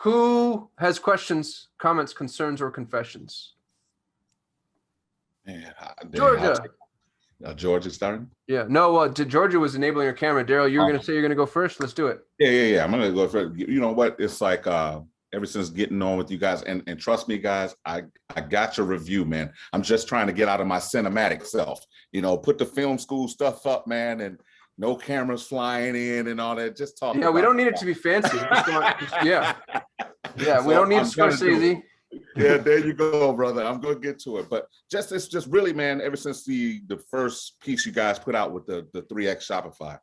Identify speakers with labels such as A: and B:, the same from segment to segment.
A: Who has questions, comments, concerns, or confessions?
B: Man,
A: Georgia.
B: Georgia starting?
A: Yeah. No, Georgia was enabling your camera. Daryl, you were going to say you're going to go first. Let's do it.
B: Yeah. I'm going to go first. You know what? It's like ever since getting on with you guys, and trust me, guys, I got your review, man. I'm just trying to get out of my cinematic self. Put the film school stuff up, man, and no cameras flying in and all that. Just talk.
A: Yeah, we don't need it to be fancy. Yeah, so we don't need Scorsese.
B: Yeah, there you go, brother. I'm gonna get to it, but it's just really, man. Ever since the first piece you guys put out with the 3x Shopify,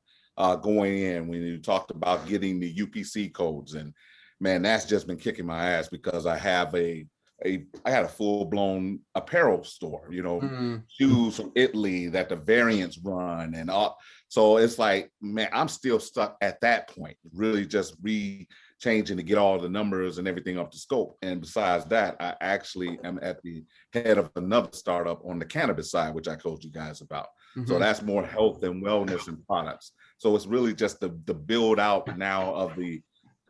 B: going in when you talked about getting the UPC codes, and man, that's just been kicking my ass because I have I had a full-blown apparel store, shoes from Italy that the variants run and all. So it's like, man, I'm still stuck at that point, really just changing to get all the numbers and everything up to scope. And besides that, I actually am at the head of another startup on the cannabis side, which I told you guys about. Mm-hmm. So that's more health and wellness and products. So it's really just the build out now of the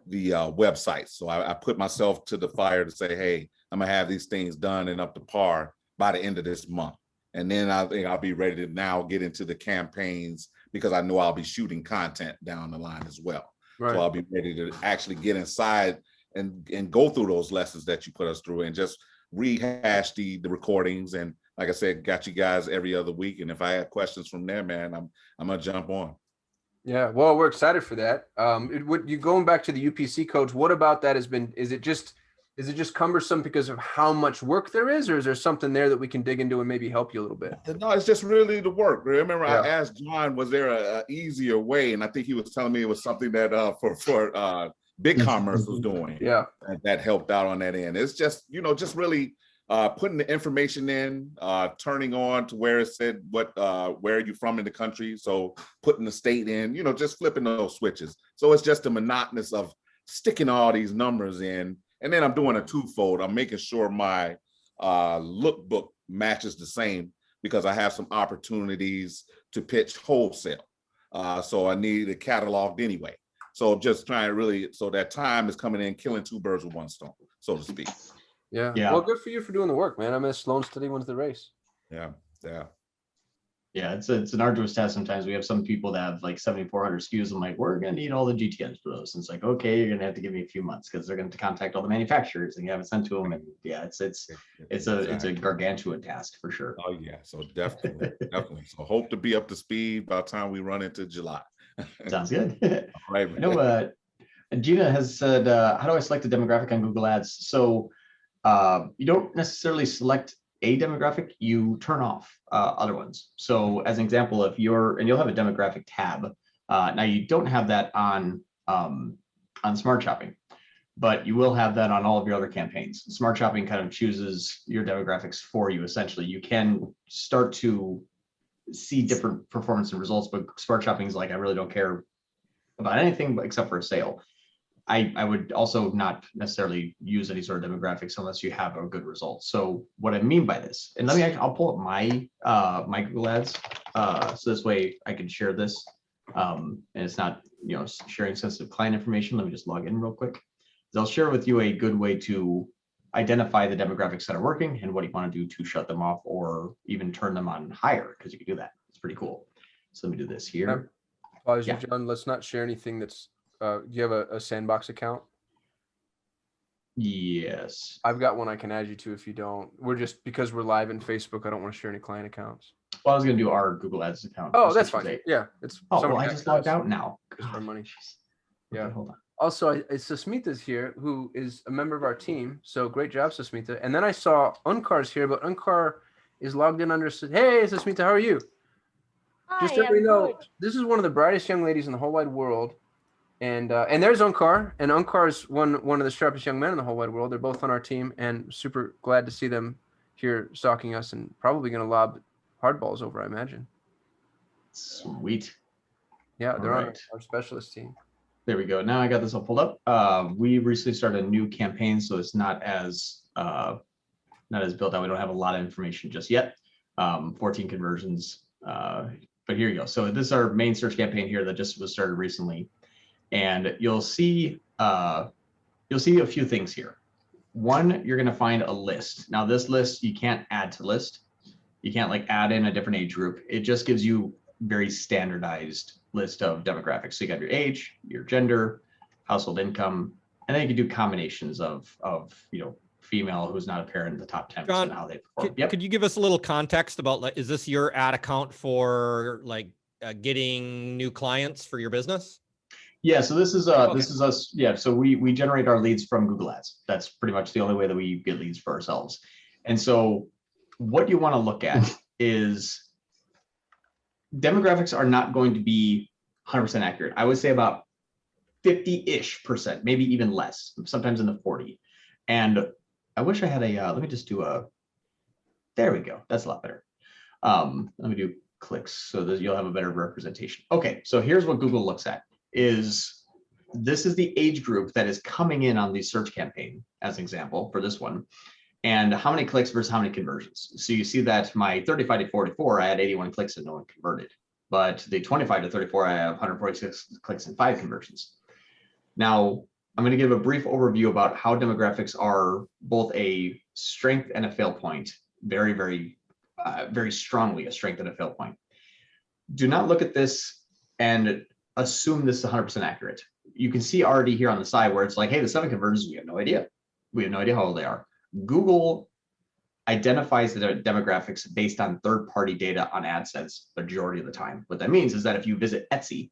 B: website. So I put myself to the fire to say, hey, I'm gonna have these things done and up to par by the end of this month. And then I think I'll be ready to now get into the campaigns because I know I'll be shooting content down the line as well. Right. So I'll be ready to actually get inside and go through those lessons that you put us through and just rehash the recordings. And like I said, got you guys every other week. And if I have questions from there, man, I'm gonna jump on.
A: Yeah, well, we're excited for that. You going back to the UPC codes, what about that is it just cumbersome because of how much work there is, or is there something there that we can dig into and maybe help you a little bit?
B: No, it's just really the work. Remember, I asked John, was there a easier way? And I think he was telling me it was something that for Big Commerce was doing.
A: Yeah,
B: that helped out on that end. It's just just really putting the information in, turning on to where it said where are you from in the country. So putting the state in, just flipping those switches. So it's just the monotonous of sticking all these numbers in. And then I'm doing a twofold. I'm making sure my lookbook matches the same because I have some opportunities to pitch wholesale. So I need it cataloged anyway. So just trying to really, so that time is coming in, killing two birds with one stone, so to speak.
A: Yeah. Well, good for you for doing the work, man. I mean, slow and steady wins the race.
B: Yeah.
C: Yeah, it's an arduous task sometimes. We have some people that have like 7,400 SKUs. I'm like, we're gonna need all the GTNs for those. And it's like, okay, you're gonna have to give me a few months because they're gonna have to contact all the manufacturers and you haven't sent to them. And yeah, it's a gargantuan task for sure.
B: Oh yeah, so definitely. So hope to be up to speed by the time we run into July.
C: Sounds good.
B: All right.
C: Gina has said, how do I select a demographic on Google Ads? So you don't necessarily select a demographic, you turn off other ones. So as an example, you'll have a demographic tab. Now you don't have that on Smart Shopping, but you will have that on all of your other campaigns. Smart Shopping kind of chooses your demographics for you. Essentially, you can start to see different performance and results, but Smart Shopping is like, I really don't care about anything except for a sale. I would also not necessarily use any sort of demographics unless you have a good result. So what I mean by this, and I'll pull up my my Google Ads, so this way I can share this, and it's not sharing sensitive client information. Let me just log in real quick. I'll share with you a good way to identify the demographics that are working and what you want to do to shut them off or even turn them on higher, because you can do that. It's pretty cool. So let me do this here.
A: Pause you, John. Let's not share anything that's. Do you have a Sandbox account?
C: Yes.
A: I've got one I can add you to if you don't. Because we're live in Facebook, I don't want to share any client accounts.
C: Well, I was going to do our Google Ads account.
A: Oh, that's fine. Yeah.
C: I just logged out now.
A: Our money.
C: Okay,
A: yeah.
C: Hold on.
A: Also, Susmita's here, who is a member of our team. So great job, Susmita. And then I saw Uncar's here, but Uncar is logged in under. Hey, Susmita, how are you?
D: Hi,
A: Just so you know, this is one of the brightest young ladies in the whole wide world. And there's Uncar, and Uncar's one of the sharpest young men in the whole wide world. They're both on our team, and super glad to see them here stalking us, and probably going to lob hardballs over, I imagine.
C: Sweet.
A: Yeah, they're on our specialist team.
C: There we go. Now I got this all pulled up. We recently started a new campaign, so it's not as built out. We don't have a lot of information just yet. 14 conversions, but here you go. So this is our main search campaign here that just was started recently. And you'll see you'll see a few things here. One, you're going to find a list. Now this list, you can't add to list. You can't like add in a different age group. It just gives you very standardized list of demographics. So you got your age, your gender, household income, and then you can do combinations of female who's not a parent, the top 10%,
D: John,
C: how they perform.
D: Could you give us a little context about, like, is this your ad account for like getting new clients for your business?
C: Yeah, so this is us. Yeah, so we generate our leads from Google Ads. That's pretty much the only way that we get leads for ourselves. And so what you want to look at is demographics are not going to be 100% accurate. I would say about 50-ish%, maybe even less, sometimes in the 40. And I wish I had let me just do there we go. That's a lot better. Let me do clicks so that you'll have a better representation. Okay, so here's what Google looks at. This is the age group that is coming in on the search campaign, as an example for this one, and how many clicks versus how many conversions. So you see that my 35 to 44, I had 81 clicks and no one converted. But the 25 to 34, I have 146 clicks and 5 conversions. Now, I'm going to give a brief overview about how demographics are both a strength and a fail point, very, very, very strongly a strength and a fail point. Do not look at this and assume this is 100% accurate. You can see already here on the side where it's like, hey, the 7 conversions, we have no idea. We have no idea how old they are. Google identifies the demographics based on third-party data on AdSense majority of the time. What that means is that if you visit Etsy,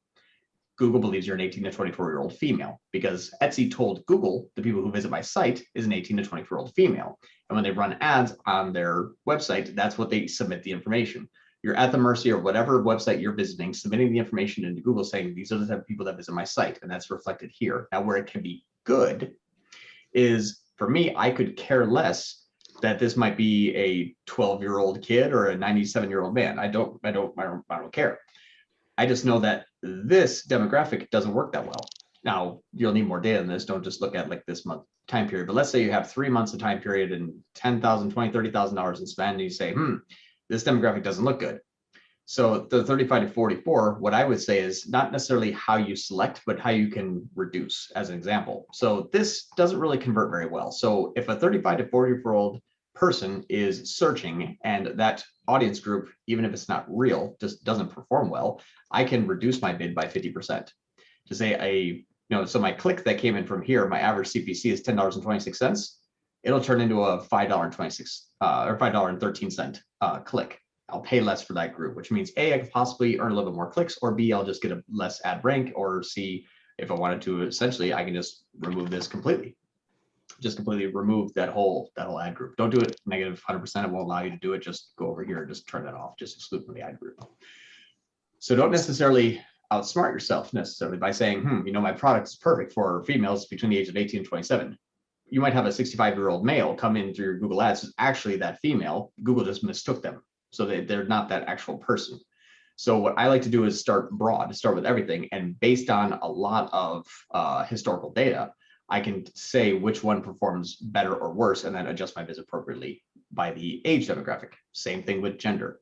C: Google believes you're an 18 to 24-year-old female, because Etsy told Google the people who visit my site is an 18 to 24-year-old female. And when they run ads on their website, that's what they submit the information. You're at the mercy of whatever website you're visiting, submitting the information into Google saying, these are the type of people that visit my site, and that's reflected here. Now, where it can be good is, for me, I could care less that this might be a 12-year-old kid or a 97-year-old man. I don't care. I just know that this demographic doesn't work that well. Now, you'll need more data than this. Don't just look at like this month time period. But let's say you have 3 months of time period and $10,000, $20,000, $30,000 in spend, and you say, this demographic doesn't look good. So the 35 to 44, what I would say is not necessarily how you select, but how you can reduce, as an example. So this doesn't really convert very well. So if a 35 to 40-year-old person is searching and that audience group, even if it's not real, just doesn't perform well, I can reduce my bid by 50%. To say so my click that came in from here, my average CPC is $10.26. It'll turn into a $5.26 or $5.13 click. I'll pay less for that group, which means A, I could possibly earn a little bit more clicks, or B, I'll just get a less ad rank, or C, if I wanted to, essentially, I can just remove this completely. Just completely remove that whole ad group. Don't do it negative 100%. It won't allow you to do it. Just go over here and just turn that off. Just exclude from the ad group. So don't necessarily outsmart yourself necessarily by saying, my product is perfect for females between the age of 18 and 27. You might have a 65-year-old male come in through your Google Ads who's actually that female. Google just mistook them. So they're not that actual person. So what I like to do is start broad, start with everything. And based on a lot of historical data, I can say which one performs better or worse, and then adjust my bids appropriately by the age demographic. Same thing with gender.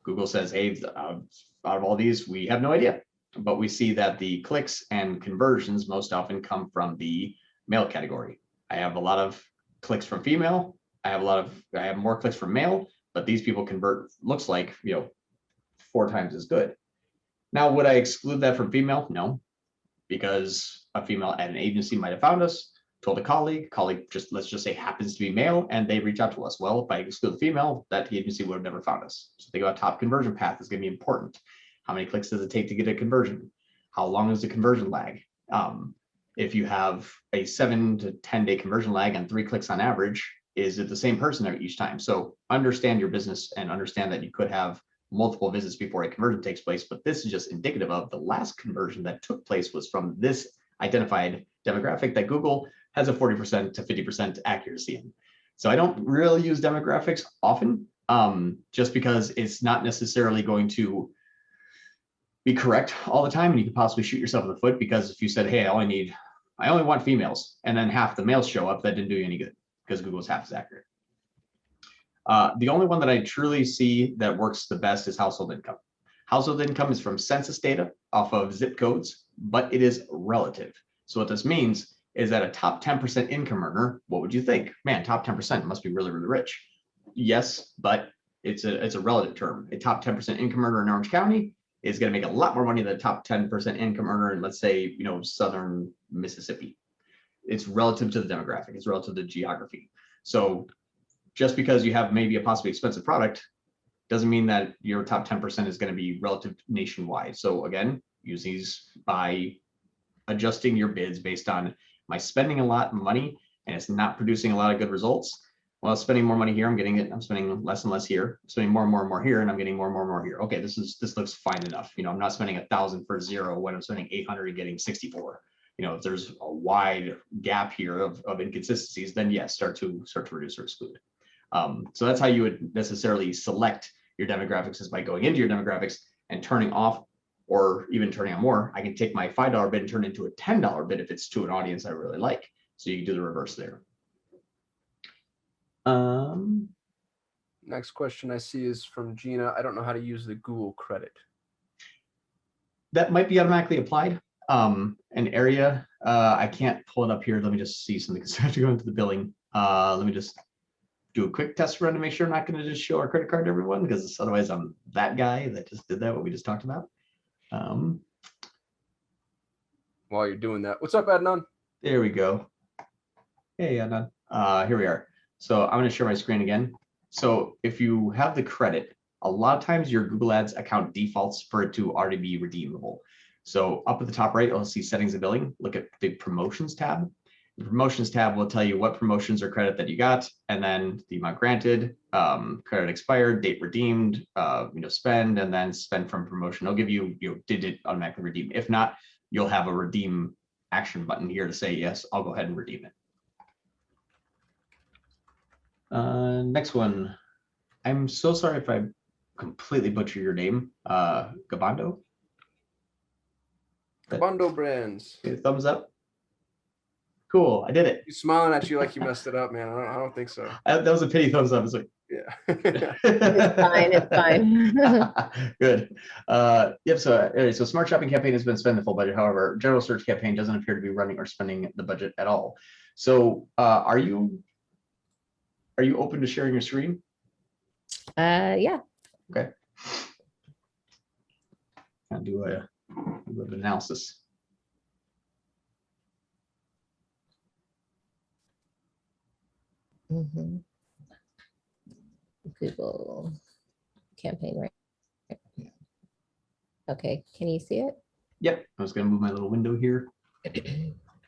C: Google says, hey, out of all these, we have no idea. But we see that the clicks and conversions most often come from the male category. I have a lot of clicks from female. I have more clicks from male, but these people convert, looks like, 4 times as good. Now, would I exclude that from female? No, because a female at an agency might have found us, told a colleague just, let's just say, happens to be male, and they reach out to us. Well, if I exclude the female, that agency would have never found us. So think about top conversion path is going to be important. How many clicks does it take to get a conversion? How long is the conversion lag? If you have a 7 to 10 day conversion lag and 3 clicks on average, is it the same person each time? So understand your business and understand that you could have multiple visits before a conversion takes place, but this is just indicative of the last conversion that took place was from this identified demographic that Google has a 40% to 50% accuracy in. So I don't really use demographics often, just because it's not necessarily going to be correct all the time, and you could possibly shoot yourself in the foot, because if you said, hey, I only want females, and then half the males show up, that didn't do you any good, because Google's half as accurate. The only one that I truly see that works the best is household income. Household income is from census data off of zip codes, but it is relative. So what this means is that a top 10% income earner, what would you think? Man, top 10% must be really, really rich. Yes, but it's a relative term. A top 10% income earner in Orange County is going to make a lot more money than a top 10% income earner in, let's say, southern Mississippi. It's relative to the demographic. It's relative to geography. So just because you have maybe a possibly expensive product doesn't mean that your top 10% is going to be relative nationwide. So again, use these by adjusting your bids based on, am I spending a lot of money and it's not producing a lot of good results? Well, spending more money here, I'm spending less and less here. I'm spending more and more and more here, and I'm getting more and more and more here. Okay, this looks fine enough. I'm not spending 1,000 for 0 when I'm spending 800 and getting 64. If there's a wide gap here of inconsistencies, then yes, start to reduce or exclude. So that's how you would necessarily select your demographics, is by going into your demographics and turning off, or even turning on more. I can take my $5 bid and turn it into a $10 bid if it's to an audience I really like. So you can do the reverse there.
A: Next question I see is from Gina. I don't know how to use the Google credit.
C: That might be automatically applied. An area, I can't pull it up here. Let me just see something, because I have to go into the billing. Let me just do a quick test run to make sure I'm not going to just show our credit card to everyone, because otherwise I'm that guy that just did that, what we just talked about.
A: While you're doing that, what's up, Adnan?
C: There we go. Hey, Adnan. Here we are. So I'm going to share my screen again. So if you have the credit, a lot of times your Google Ads account defaults for it to already be redeemable. So up at the top right, you'll see settings and billing. Look at the promotions tab. The promotions tab will tell you what promotions or credit that you got, and then the amount granted, credit expired, date redeemed, spend, and then spend from promotion. It'll give you, did it automatically redeem? If not, you'll have a redeem action button here to say, yes, I'll go ahead and redeem it. Next one. I'm so sorry if I completely butcher your name. Gabando?
A: Gabando Brands.
C: Okay, thumbs up. Cool, I did it.
A: He's smiling at you like you messed it up, man. I don't think so.
C: That was a pity thumbs up. It's like,
A: yeah.
E: It's fine.
C: Good. Yep. So smart shopping campaign has been spending the full budget. However, general search campaign doesn't appear to be running or spending the budget at all. So are you open to sharing your screen?
E: Yeah.
C: Okay. I'll do a little analysis.
E: Mm-hmm. Google campaign, right? Okay, can you see it?
C: Yep. I was going to move my little window here.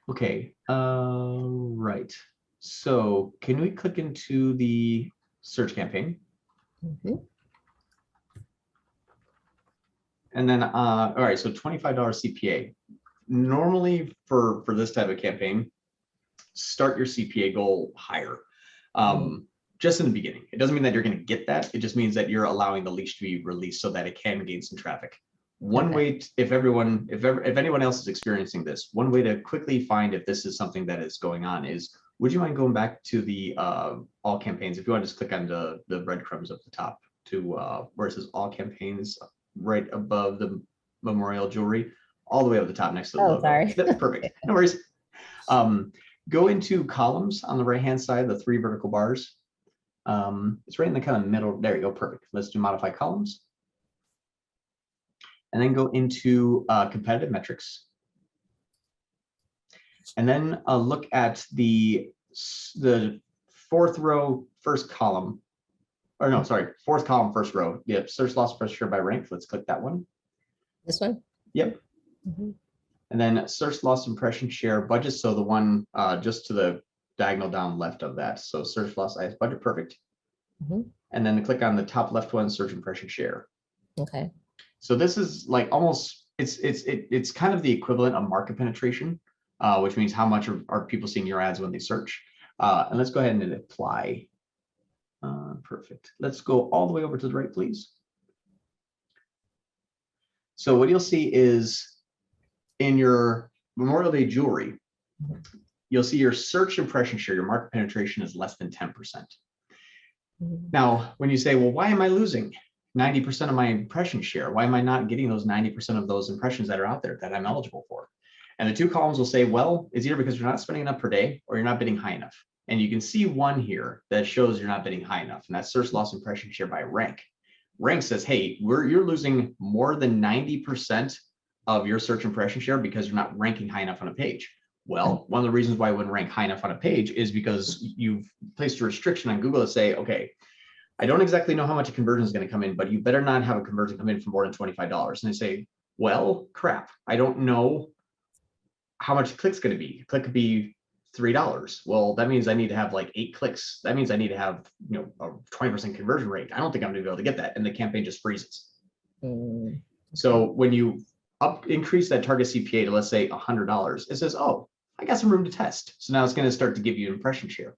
C: Okay. Right. So can we click into the search campaign?
E: Mm-hmm.
C: And then, all right, so $25 CPA. Normally for this type of campaign, start your CPA goal higher. Just in the beginning. It doesn't mean that you're going to get that. It just means that you're allowing the leash to be released so that it can gain some traffic. One way, if anyone else is experiencing this, one way to quickly find if this is something that is going on is, would you mind going back to the all campaigns? If you want to just click on the breadcrumbs up the top to where it says all campaigns, right above the memorial jewelry, all the way up the top next to the logo.
E: Sorry.
C: Perfect. No worries. Go into columns on the right-hand side, the 3 vertical bars. It's right in the kind of middle. There you go. Perfect. Let's do modify columns. And then go into competitive metrics. And then look at the 4th row, first column. Or no, sorry, 4th column, first row. Yep, search loss pressure by rank. Let's click that one.
E: This one?
C: Yep.
E: Mm-hmm.
C: And then search loss impression share budget. So the one just to the diagonal down left of that. So search loss IS budget, perfect.
E: Mm-hmm.
C: And then click on the top left one, search impression share.
E: Okay.
C: So this is like almost, it's kind of the equivalent of market penetration, which means how much are people seeing your ads when they search. And let's go ahead and apply. Perfect. Let's go all the way over to the right, please. So what you'll see is in your Memorial Day jewelry, you'll see your search impression share, your market penetration is less than 10%. Now, when you say, well, why am I losing 90% of my impression share? Why am I not getting those 90% of those impressions that are out there that I'm eligible for? And the two columns will say, well, it's either because you're not spending enough per day or you're not bidding high enough. And you can see one here that shows you're not bidding high enough, and that's search loss impression share by rank. Rank says, hey, you're losing more than 90% of your search impression share because you're not ranking high enough on a page. Well, one of the reasons why I wouldn't rank high enough on a page is because you've placed a restriction on Google to say, okay, I don't exactly know how much a conversion is going to come in, but you better not have a conversion come in for more than $25. And they say, well, crap, I don't know how much a click's going to be. A click could be $3. Well, that means I need to have like 8 clicks. That means I need to have, a 20% conversion rate. I don't think I'm going to be able to get that. And the campaign just freezes.
E: Mm,
C: So when you increase that target CPA to, let's say, $100, it says, oh, I got some room to test. So now it's going to start to give you impression share.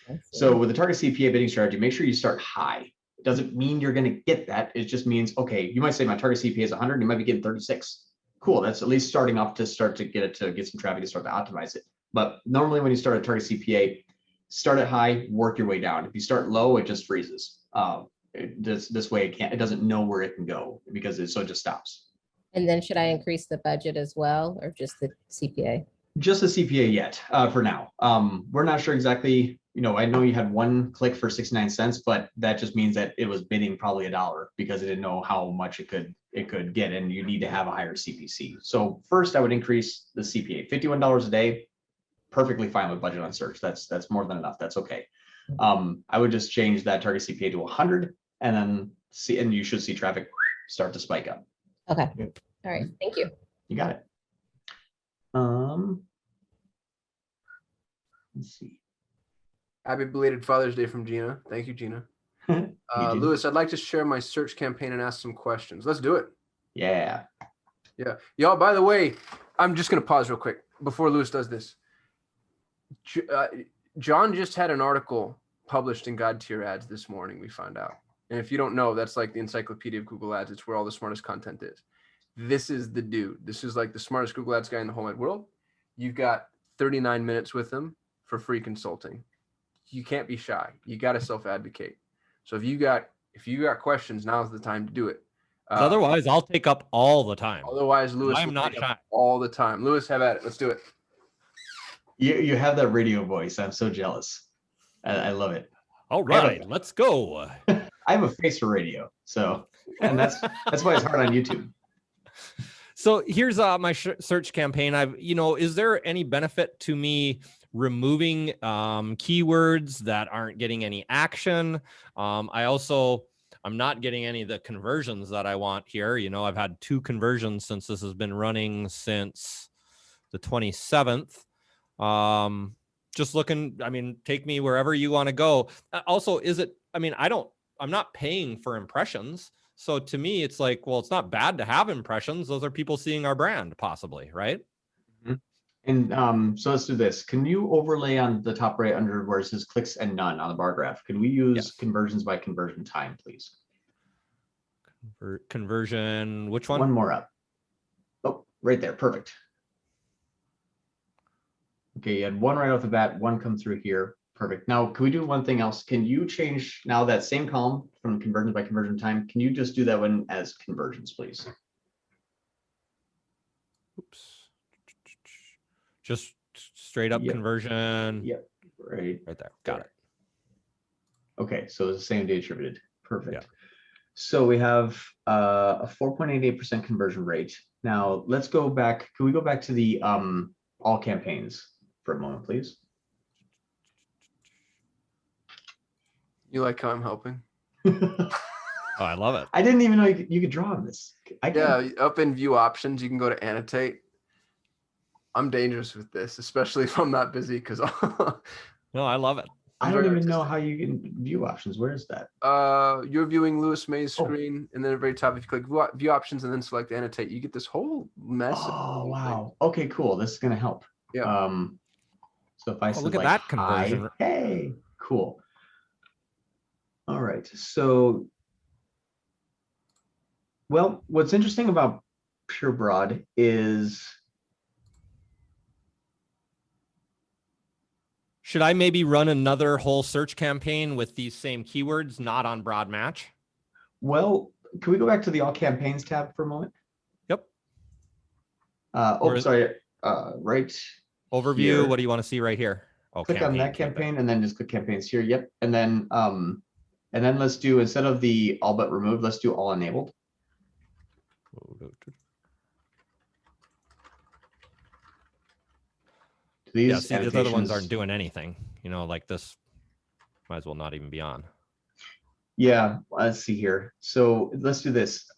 E: I see.
C: So with the target CPA bidding strategy, make sure you start high. It doesn't mean you're going to get that. It just means, okay, you might say my target CPA is 100, you might be getting 36. Cool, that's at least starting off to start to get some traffic to start to optimize it. But normally when you start a target CPA, start it high, work your way down. If you start low, it just freezes. This way it doesn't know where it can go because it just stops.
E: And then should I increase the budget as well, or just the CPA?
C: Just the CPA yet, for now. We're not sure exactly, I know you had one click for 69 cents, but that just means that it was bidding probably $1 because it didn't know how much it could get, and you need to have a higher CPC. So first I would increase the CPA, $51 a day, perfectly fine with budget on search. That's more than enough. That's okay. I would just change that target CPA to 100 and then and you should see traffic start to spike up.
E: Okay. All right. Thank you.
C: You got it. Let's see.
A: Happy belated Father's Day from Gina. Thank you, Gina.
C: You do.
A: Lewis, I'd like to share my search campaign and ask some questions. Let's do it.
C: Yeah.
A: Yeah. Y'all, by the way, I'm just going to pause real quick before Lewis does this. John just had an article published in God Tier Ads this morning, we found out. And if you don't know, that's like the encyclopedia of Google Ads. It's where all the smartest content is. This is the dude. This is like the smartest Google Ads guy in the whole wide world. You've got 39 minutes with him for free consulting. You can't be shy. You got to self-advocate. So if you got questions, now's the time to do it.
D: Otherwise, I'll take up all the time.
A: Otherwise, Lewis
D: I'm
A: will
D: not
A: take up
D: shy.
A: all the time. Lewis, have at it. Let's do it.
C: You have that radio voice. I'm so jealous. I love it.
D: All right, let's go.
C: I have a face for radio, and that's why it's hard on YouTube.
D: So here's my search campaign. Is there any benefit to me removing keywords that aren't getting any action? I'm not getting any of the conversions that I want here. I've had 2 conversions since this has been running since the 27th. Just looking, take me wherever you want to go. Also, I'm not paying for impressions. So to me, it's like, well, it's not bad to have impressions. Those are people seeing our brand possibly, right?
C: Mm-hmm. And so let's do this. Can you overlay on the top right under where it says clicks and none on the bar graph? Can we use conversions by conversion time, please?
D: Conversion, which one?
C: One more up. Oh, right there. Perfect. Okay, you had one right off the bat, one come through here. Perfect. Now, can we do one thing else? Can you change now that same column from conversions by conversion time? Can you just do that one as conversions, please?
D: Oops. Just straight up conversion.
C: Yep. Right
D: there. Got it.
C: Okay, so it's the same day attributed. Perfect.
D: Yeah.
C: So we have a 4.88% conversion rate. Now let's go back. Can we go back to the all campaigns for a moment, please?
A: You like how I'm helping?
D: Oh, I love it.
C: I didn't even know you could draw on this.
A: Yeah, up in view options, you can go to annotate. I'm dangerous with this, especially if I'm not busy because
D: No, I love it.
C: I don't even know how you can view options. Where is that?
A: You're viewing Lewis May's screen, and then at the very top, if you click view options and then select annotate, you get this whole mess.
C: Oh, wow. Okay, cool. This is gonna help.
A: Yeah.
C: So if I said
D: look at
C: like,
D: that conversion.
C: hi, hey, cool. All right. So, well, what's interesting about Pure Broad is,
D: should I maybe run another whole search campaign with these same keywords, not on broad match?
C: well, can we go back to the all campaigns tab for a moment?
D: Yep.
C: Sorry. right
D: Overview.
C: here.
D: What do you want to see right here? Oh,
C: Click on that campaign and then just click campaigns here. Yep. And then let's do, instead of the all but removed, let's do all enabled. These
D: Yeah, see, the other ones
C: annotations-
D: aren't doing anything. You know, like this might as well not even be on.
C: Yeah, let's see here. So let's do this.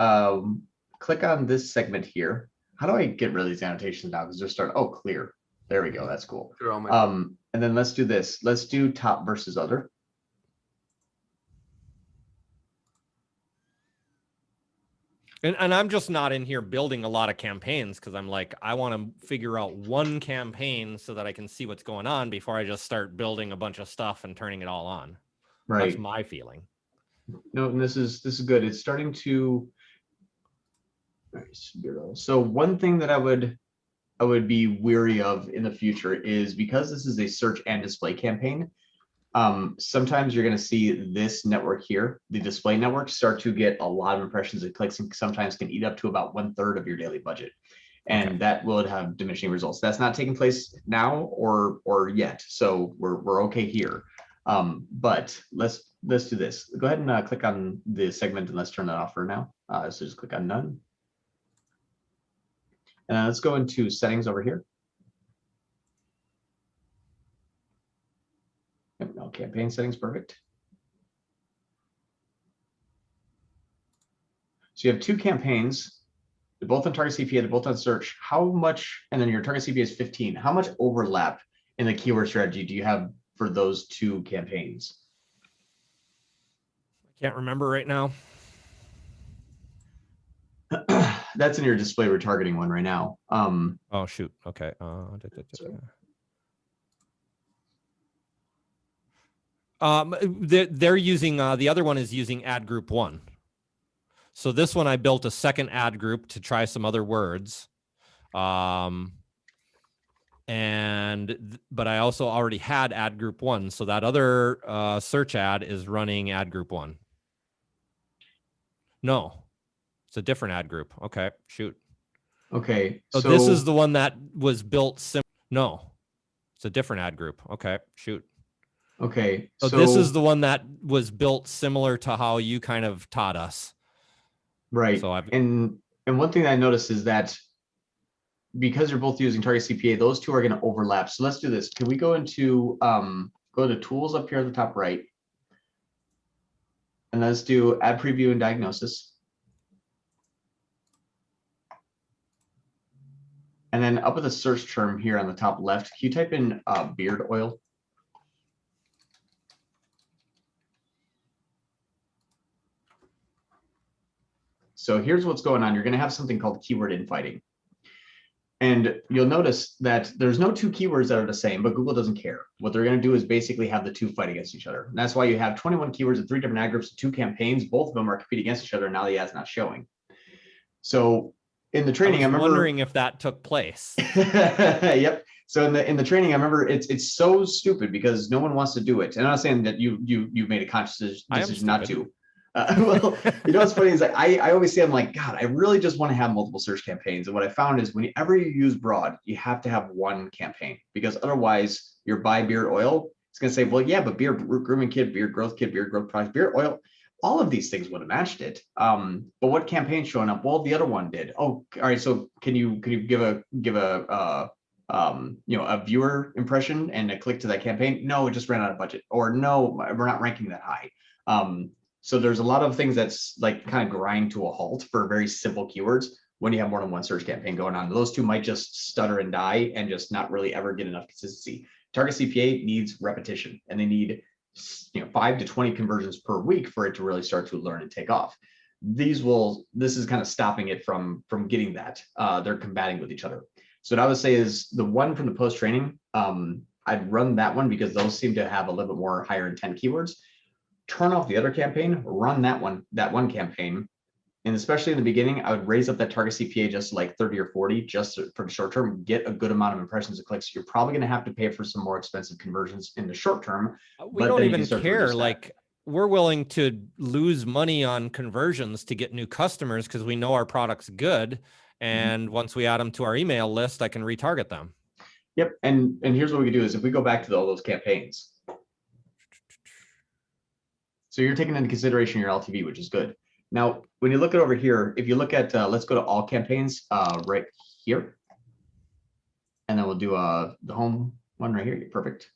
C: Click on this segment here. How do I get rid of these annotations now? Because they're starting, oh, clear. There we go. That's cool.
A: They're all my
C: And then let's do this. Let's do top versus other.
D: And I'm just not in here building a lot of campaigns because I'm like, I want to figure out one campaign so that I can see what's going on before I just start building a bunch of stuff and turning it all on.
C: Right.
D: That's my feeling.
C: No, and this is good. It's starting to. So one thing that I would be weary of in the future is, because this is a search and display campaign, sometimes you're going to see this network here, the display network, start to get a lot of impressions and clicks, and sometimes can eat up to about 1/3 of your daily budget. And
D: Okay.
C: that will have diminishing results. That's not taking place now or yet. So we're okay here. But let's do this. Go ahead and click on the segment and let's turn that off for now. So just click on none. And let's go into settings over here. Yep, no, campaign settings, perfect. So you have two campaigns. They're both on target CPA, they're both on search. How much, and then your target CPA is 15. How much overlap in the keyword strategy do you have for those two campaigns?
D: I can't remember right now.
C: That's in your display retargeting one right now.
D: Oh, shoot. Okay. They're using, the other one is using ad group 1. So this one, I built a second ad group to try some other words. But I also already had ad group 1. So that other search ad is running ad group 1. No, it's a different ad group. Okay, shoot.
C: Okay.
D: So this is the one that was built no, it's a different ad group. Okay, shoot.
C: Okay.
D: So this is the one that was built similar to how you kind of taught us.
C: Right.
D: So
C: and one thing I noticed is that because you're both using target CPA, those two are going to overlap. So let's do this. Can we go into go to tools up here at the top right? And let's do ad preview and diagnosis. And then up at the search term here on the top left, can you type in beard oil? So here's what's going on. You're going to have something called keyword infighting. And you'll notice that there's no two keywords that are the same, but Google doesn't care. What they're going to do is basically have the two fight against each other. And that's why you have 21 keywords and 3 different ad groups, 2 campaigns. Both of them are competing against each other. And now the ad's not showing. So in the training,
D: I
C: remember
D: wondering if that took place.
C: Yep. So in the training, I remember it's so stupid because no one wants to do it. And I'm not saying that you've made a conscious decision not to. Well, you know what's funny is like I always say, I'm like, God, I really just want to have multiple search campaigns. And what I found is whenever you use broad, you have to have one campaign, because otherwise your buy beard oil, it's going to say, well, yeah, but beard grooming kit, beard growth product, beard oil, all of these things would have matched it. But what campaign's showing up? Well, the other one did. Oh, all right. So can you give a a viewer impression and a click to that campaign? No, it just ran out of budget. Or no, we're not ranking that high. So there's a lot of things that's like kind of grind to a halt for very simple keywords when you have more than one search campaign going on. Those two might just stutter and die and just not really ever get enough consistency. Target CPA needs repetition, and they need 5 to 20 conversions per week for it to really start to learn and take off. This is kind of stopping it from getting that. They're combating with each other. So what I would say is the one from the post training, I'd run that one because those seem to have a little bit more higher intent keywords. Turn off the other campaign, run that one campaign. And especially in the beginning, I would raise up that target CPA just like 30 or 40 just for the short term, get a good amount of impressions and clicks. You're probably going to have to pay for some more expensive conversions in the short term.
D: We don't even care. Like, we're willing to lose money on conversions to get new customers because we know our product's good. And once we add them to our email list, I can retarget them.
C: Yep. And here's what we can do is if we go back to all those campaigns. So you're taking into consideration your LTV, which is good. Now, when you look at over here, if you look at, let's go to all campaigns right here. And then we'll do the home one right here. Perfect.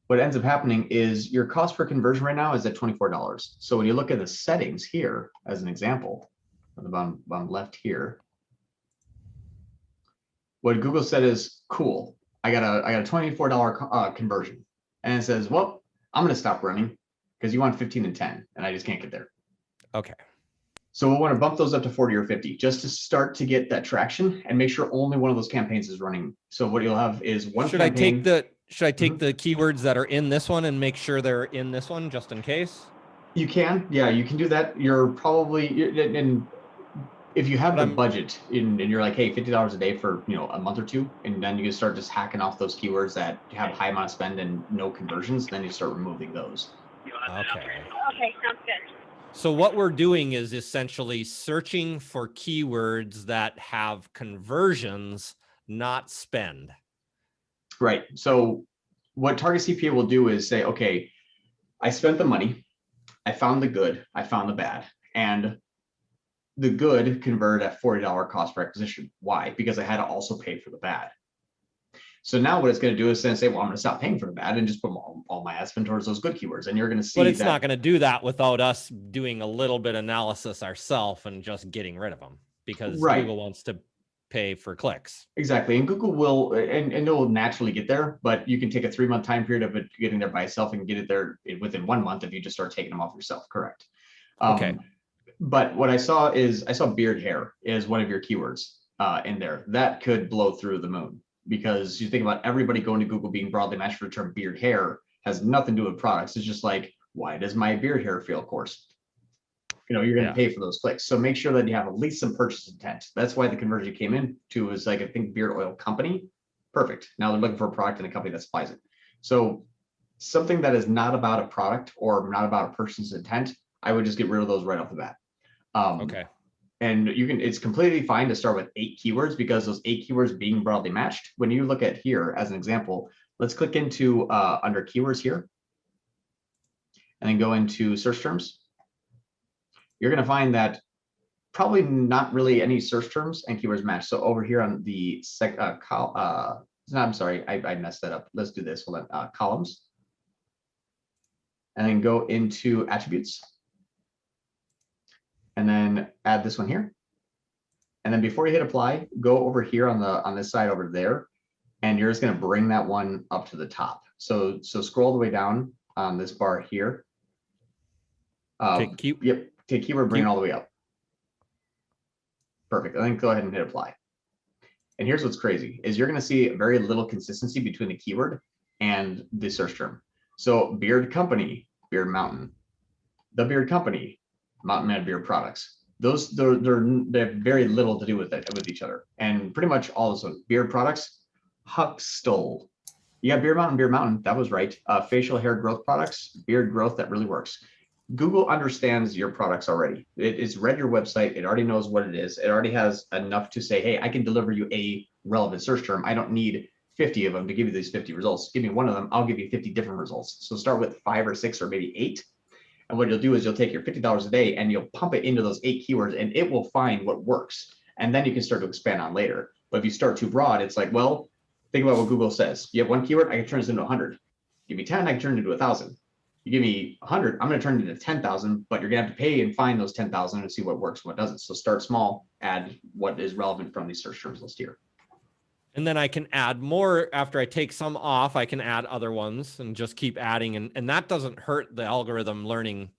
C: What ends up happening is your cost per conversion right now is at $24. So when you look at the settings here, as an example, on the bottom left here, what Google said is, cool, I got a $24 conversion. And it says, well, I'm going to stop running because you want 15 and 10, and I just can't get there.
D: Okay.
C: So we'll want to bump those up to 40 or 50 just to start to get that traction and make sure only one of those campaigns is running. So what you'll have is one campaign.
D: Should I take the keywords that are in this one and make sure they're in this one just in case?
C: You can, yeah, you can do that. You're probably, and if you have the budget and you're like, hey, $50 a day for, a month or two, and then you can start just hacking off those keywords that have high amount of spend and no conversions, then you start removing those.
D: Okay.
F: Okay, sounds good.
D: So what we're doing is essentially searching for keywords that have conversions, not spend.
C: Right. So what Target CPA will do is say, okay, I spent the money, I found the good, I found the bad, and the good converted at $40 cost per acquisition. Why? Because I had to also pay for the bad. So now what it's going to do is then say, well, I'm going to stop paying for the bad and just put all my ad spend towards those good keywords. And you're going to see
D: But it's not going to do that without us doing a little bit of analysis ourselves and just getting rid of them, because Google wants to pay for clicks.
C: Exactly. And Google will, and it will naturally get there, but you can take a 3-month time period of it getting there by itself and get it there within 1 month if you just start taking them off yourself. Correct.
D: Okay.
C: But what I saw beard hair is one of your keywords in there. That could blow through the moon, because you think about everybody going to Google being broadly matched for the term beard hair has nothing to do with products. It's just like, why does my beard hair feel coarse? You're going to pay for those clicks. So make sure that you have at least some purchase intent. That's why the conversion came into is like, I think beard oil company. Perfect. Now they're looking for a product and a company that supplies it. So something that is not about a product or not about a purchase intent, I would just get rid of those right off the bat.
D: Okay.
C: And it's completely fine to start with 8 keywords, because those 8 keywords being broadly matched. When you look at here as an example, let's click into under keywords here and then go into search terms. You're going to find that probably not really any search terms and keywords match. So over here on the I'm sorry, I messed that up. Let's do this. Hold on, columns, and then go into attributes. And then add this one here. And then before you hit apply, go over here on this side over there, and you're just going to bring that one up to the top. So scroll the way down on this bar here. Take keyword, bring it all the way up. Perfect. And then go ahead and hit apply. And here's what's crazy is you're going to see very little consistency between the keyword and the search term. So beard company, beard mountain, the beard company, Mountain Man beard products. Those they have very little to do with each other. And pretty much all of those beard products, Huxstole. You got beard mountain, that was right. Facial hair growth products, beard growth, that really works. Google understands your products already. It's read your website. It already knows what it is. It already has enough to say, hey, I can deliver you a relevant search term. I don't need 50 of them to give you these 50 results. Give me one of them, I'll give you 50 different results. So start with 5 or 6 or maybe 8. And what you'll do is you'll take your $50 a day and you'll pump it into those 8 keywords, and it will find what works. And then you can start to expand on later. But if you start too broad, it's like, well, think about what Google says. You have 1 keyword, I can turn this into 100. Give me 10, I can turn it into 1,000. You give me 100, I'm going to turn it into 10,000, but you're going to have to pay and find those 10,000 and see what works and what doesn't. So start small, add what is relevant from these search terms list here.
D: And then I can add more after I take some off. I can add other ones and just keep adding. And that doesn't hurt the algorithm learning.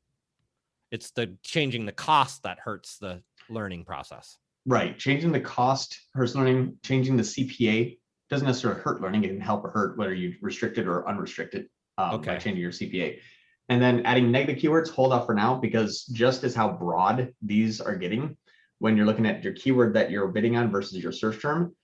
D: It's the changing the cost that hurts the learning process.
C: Right. Changing the cost hurts learning. Changing the CPA doesn't necessarily hurt learning. It can help or hurt whether you restricted or unrestricted by changing your CPA. And then adding negative keywords, hold off for now, because just as how broad these are getting, when you're looking at your keyword that you're bidding on versus your search term,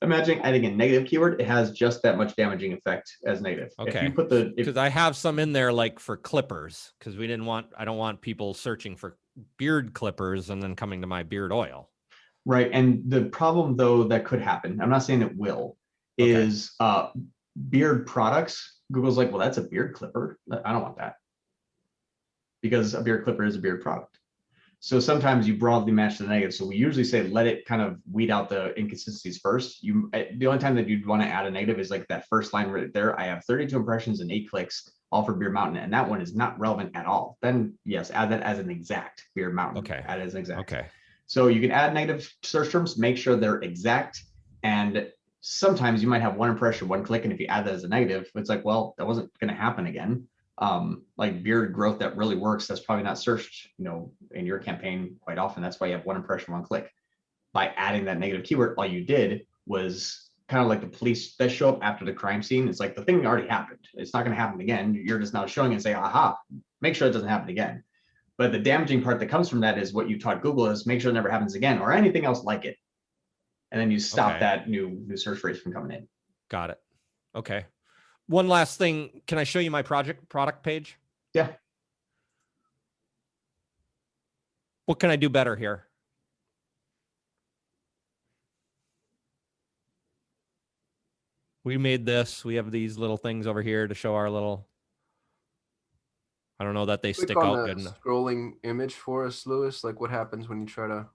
C: imagine adding a negative keyword, it has just that much damaging effect as negative.
D: Okay.
C: If you put
D: because I have some in there like for clippers, because I don't want people searching for beard clippers and then coming to my beard oil.
C: Right. And the problem though that could happen, I'm not saying it will, is beard products. Google's like, well, that's a beard clipper. I don't want that. Because a beard clipper is a beard product. So sometimes you broadly match the negative. So we usually say, let it kind of weed out the inconsistencies first. The only time that you'd want to add a negative is like that first line right there. I have 32 impressions and 8 clicks, all for Beard Mountain. And that one is not relevant at all. Then yes, add that as an exact Beard Mountain.
D: Okay.
C: Add it as an exact.
D: Okay.
C: So you can add negative search terms, make sure they're exact. And sometimes you might have 1 impression, 1 click. And if you add that as a negative, it's like, well, that wasn't going to happen again. Like beard growth that really works, that's probably not searched, in your campaign quite often. That's why you have 1 impression, 1 click. By adding that negative keyword, all you did was kind of like the police that show up after the crime scene. It's like the thing already happened. It's not going to happen again. You're just now showing and say, aha, make sure it doesn't happen again. But the damaging part that comes from that is what you taught Google is make sure it never happens again or anything else like it. And then you stop that new search phrase from coming in.
D: Got it. Okay. One last thing. Can I show you my product page?
C: Yeah.
D: What can I do better here? We made this. We have these little things over here to show our little. I don't know that they stick out good enough.
A: Scrolling image for us, Lewis. Like what happens when you try to.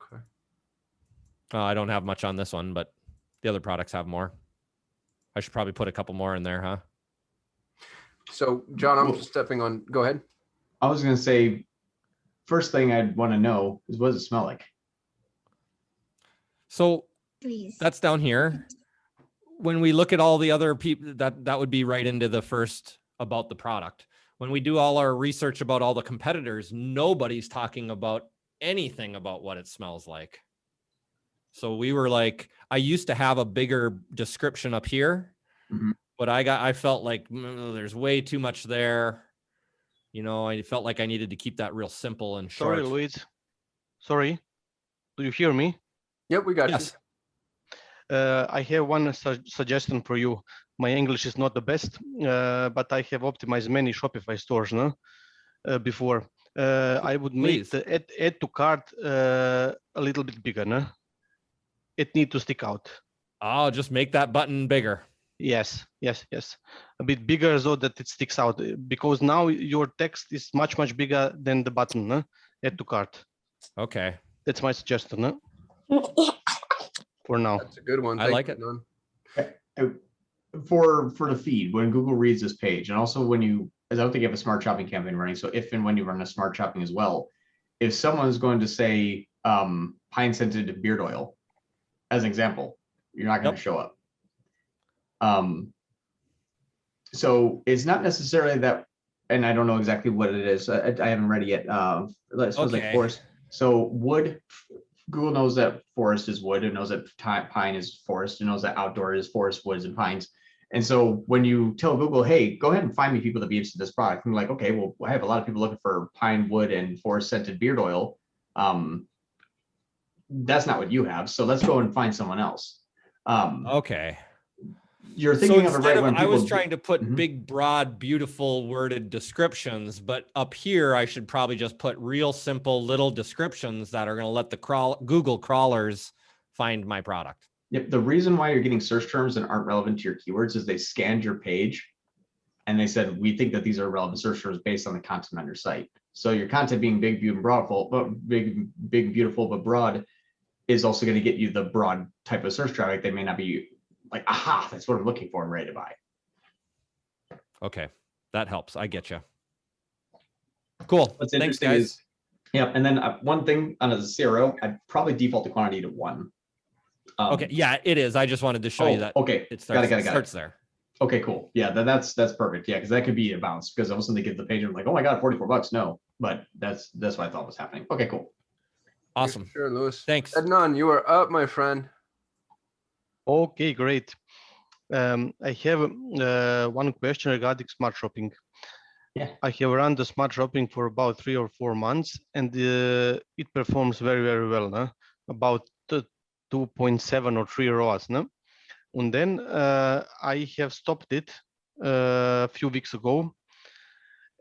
A: Okay.
D: I don't have much on this one, but the other products have more. I should probably put a couple more in there, huh?
A: So, John, I'm stepping on. Go ahead.
C: I was going to say, first thing I'd want to know is what does it smell like?
D: So
E: Please.
D: that's down here. When we look at all the other people, that would be right into the first about the product. When we do all our research about all the competitors, nobody's talking about anything about what it smells like. So we were like, I used to have a bigger description up here, but I felt like there's way too much there. I felt like I needed to keep that real simple and short.
F: Sorry, Luis. Sorry. Do you hear me?
A: Yep, we got
D: Yes.
F: I have one suggestion for you. My English is not the best, but I have optimized many Shopify stores before. I would make the add to cart a little bit bigger. No? It needs to stick out.
D: Oh, just make that button bigger.
F: Yes. A bit bigger so that it sticks out, because now your text is much bigger than the button. No? Add to cart.
D: Okay.
F: That's my suggestion. No? For now.
A: That's a good one.
D: I like it.
C: For the feed, when Google reads this page, and also when as I don't think you have a smart shopping campaign running, so if and when you run a smart shopping as well, if someone's going to say pine scented beard oil, as an example, you're not going to show up. So it's not necessarily that, and I don't know exactly what it is. I haven't read it yet. Let's suppose like forest. So wood, Google knows that forest is wood. It knows that pine is forest. It knows that outdoor is forest, woods, and pines. And so when you tell Google, hey, go ahead and find me people that be interested in this product, I'm like, okay, well, I have a lot of people looking for pine, wood, and forest scented beard oil. That's not what you have. So let's go and find someone else.
D: Okay.
C: You're thinking of it right when
D: I
C: people
D: was trying to put big, broad, beautiful worded descriptions, but up here I should probably just put real simple little descriptions that are going to let the Google crawlers find my product.
C: Yep. The reason why you're getting search terms that aren't relevant to your keywords is they scanned your page and they said, we think that these are relevant search terms based on the content on your site. So your content being big, beautiful, but broad is also going to get you the broad type of search traffic. They may not be like, aha, that's what I'm looking for and ready to buy.
D: Okay. That helps. I get you. Cool.
C: What's
D: Thanks,
C: interesting
D: guys.
C: is, yeah. And then one thing on a CRO, I'd probably default the quantity to 1.
D: Okay. Yeah, it is. I just wanted to show you that.
C: Okay.
D: It starts,
C: got it.
D: starts there.
C: Okay, cool. Yeah, that's perfect. Yeah, because that could be a bounce because all of a sudden they get the page and I'm like, oh my God, $44. No, but that's what I thought was happening. Okay, cool.
D: Awesome.
A: Sure, Lewis.
D: Thanks.
A: Adnan, you are up, my friend.
F: Okay, great. I have one question regarding smart shopping.
C: Yeah.
F: I have run the smart shopping for about 3 or 4 months, and it performs very, very well. No? About 2.7 or 3 ROAS. No? And then I have stopped it a few weeks ago.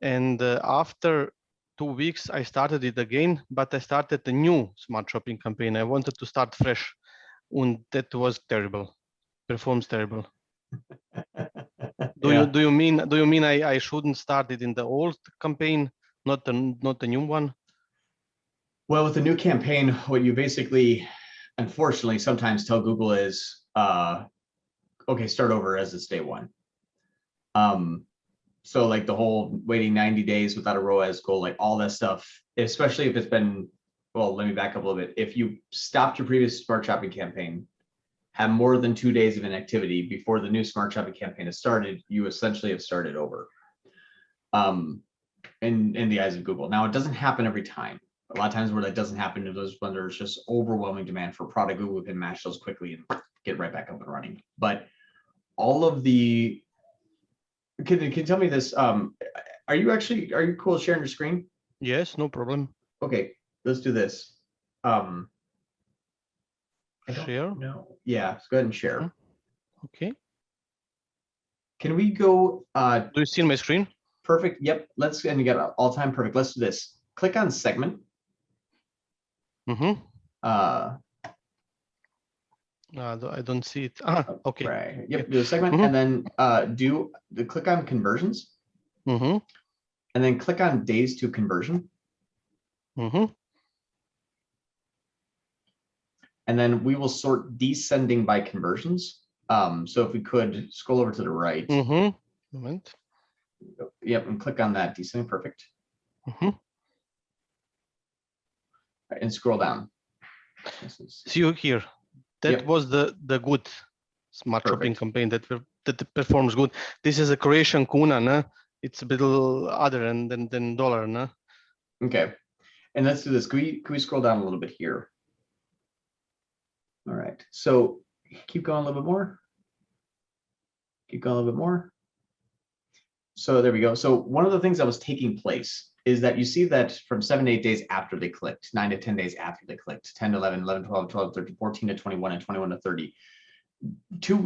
F: And after 2 weeks, I started it again, but I started a new smart shopping campaign. I wanted to start fresh, and that was terrible. Performs terrible. Do you mean I shouldn't start it in the old campaign, not the new one?
C: Well, with the new campaign, what you basically, unfortunately, sometimes tell Google is, okay, start over as it's day one. So like the whole waiting 90 days without a ROAS goal, like all that stuff, especially if it's been, well, let me back up a little bit. If you stopped your previous smart shopping campaign, have more than 2 days of inactivity before the new smart shopping campaign has started, you essentially have started over. In the eyes of Google. Now, it doesn't happen every time. A lot of times where that doesn't happen is those when there's just overwhelming demand for a product, Google can match those quickly and get right back up and running. But all of the, can you tell me this? Are you cool sharing your screen?
F: Yes, no problem.
C: Okay, let's do this.
F: Share?
C: No. Yeah, let's go ahead and share.
F: Okay.
C: Can we go?
F: Do you see my screen?
C: Perfect. Yep. And you got all time perfect. Let's do this. Click on segment.
F: Mm-hmm.
C: I
F: don't see it. Okay.
C: Right. Yep. Do a segment and then click on conversions.
F: Mm-hmm.
C: And then click on days to conversion.
F: Mm-hmm.
C: And then we will sort descending by conversions. So if we could scroll over to the right.
F: Mm-hmm. Moment.
C: Yep, and click on that descending perfect.
F: Mm-hmm.
C: And scroll down.
F: See you here. That was the good smart shopping campaign that performs good. This is a Croatian kuna, no? It's a bit other than dollar, no?
C: Okay, and let's do this. Can we scroll down a little bit here? All right, so keep going a little bit more. Keep going a little bit more. So there we go. So one of the things that was taking place is that you see that from 7 to 8 days after they clicked, 9 to 10 days after they clicked, 10 to 11, 11, 12, 12, 13, 14 to 21, and 21 to 30. 2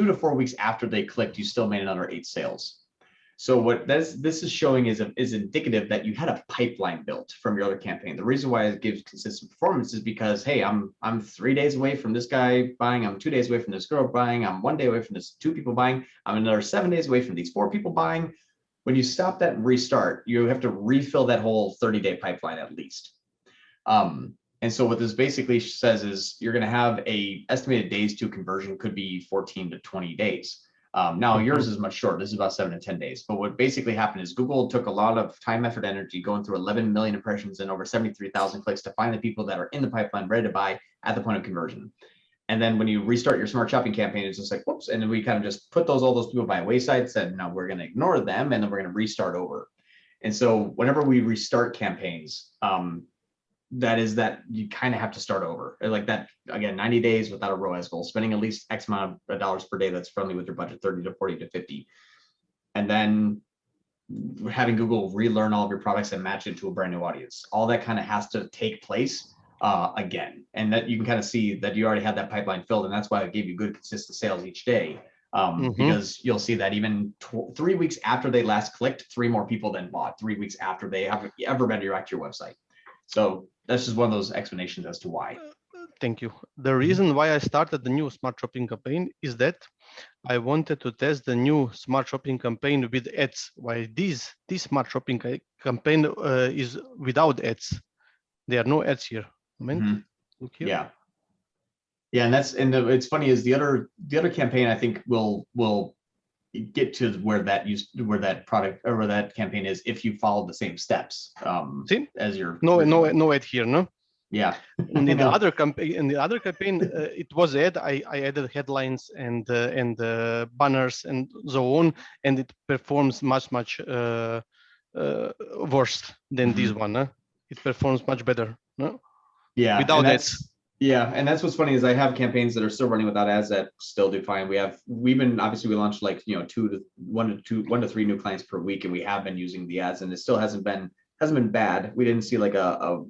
C: to 4 weeks after they clicked, you still made another 8 sales. So what this is showing is indicative that you had a pipeline built from your other campaign. The reason why it gives consistent performance is because, hey, I'm 3 days away from this guy buying, I'm 2 days away from this girl buying, I'm 1 day away from this 2 people buying, I'm another 7 days away from these 4 people buying. When you stop that and restart, you have to refill that whole 30-day pipeline at least. And so what this basically says is you're going to have a estimated days to conversion could be 14 to 20 days. Now yours is much shorter. This is about 7 to 10 days. But what basically happened is Google took a lot of time, effort, energy going through 11 million impressions and over 73,000 clicks to find the people that are in the pipeline ready to buy at the point of conversion. And then when you restart your smart shopping campaign, it's just like, whoops. And then we kind of just put all those people by wayside, said, no, we're going to ignore them. And then we're going to restart over. And so whenever we restart campaigns, that you kind of have to start over. Like that, again, 90 days without a ROAS goal, spending at least X amount of dollars per day that's friendly with your budget, 30 to 40 to 50. And then having Google relearn all of your products and match it to a brand new audience. All that kind of has to take place again. And that you can kind of see that you already had that pipeline filled. And that's why it gave you good, consistent sales each day. Because you'll see that even 3 weeks after they last clicked, 3 more people then bought 3 weeks after they have ever redirect your website. So that's just one of those explanations as to why.
F: Thank you. The reason why I started the new smart shopping campaign is that I wanted to test the new smart shopping campaign with ads. While this smart shopping campaign is without ads. There are no ads here. Look here.
C: Yeah. Yeah, and it's funny is the other campaign I think will get to where that product or where that campaign is if you follow the same steps as your
F: no ad here, no?
C: Yeah.
F: In the other campaign, it was ad. I added headlines and banners and so on, and it performs much worse than this one. It performs much better, no?
C: Yeah,
F: without ads.
C: Yeah, and that's what's funny is I have campaigns that are still running without ads that still do fine. We launched like 1 to 3 new clients per week, and we have been using the ads, and it still hasn't been bad. We didn't see like a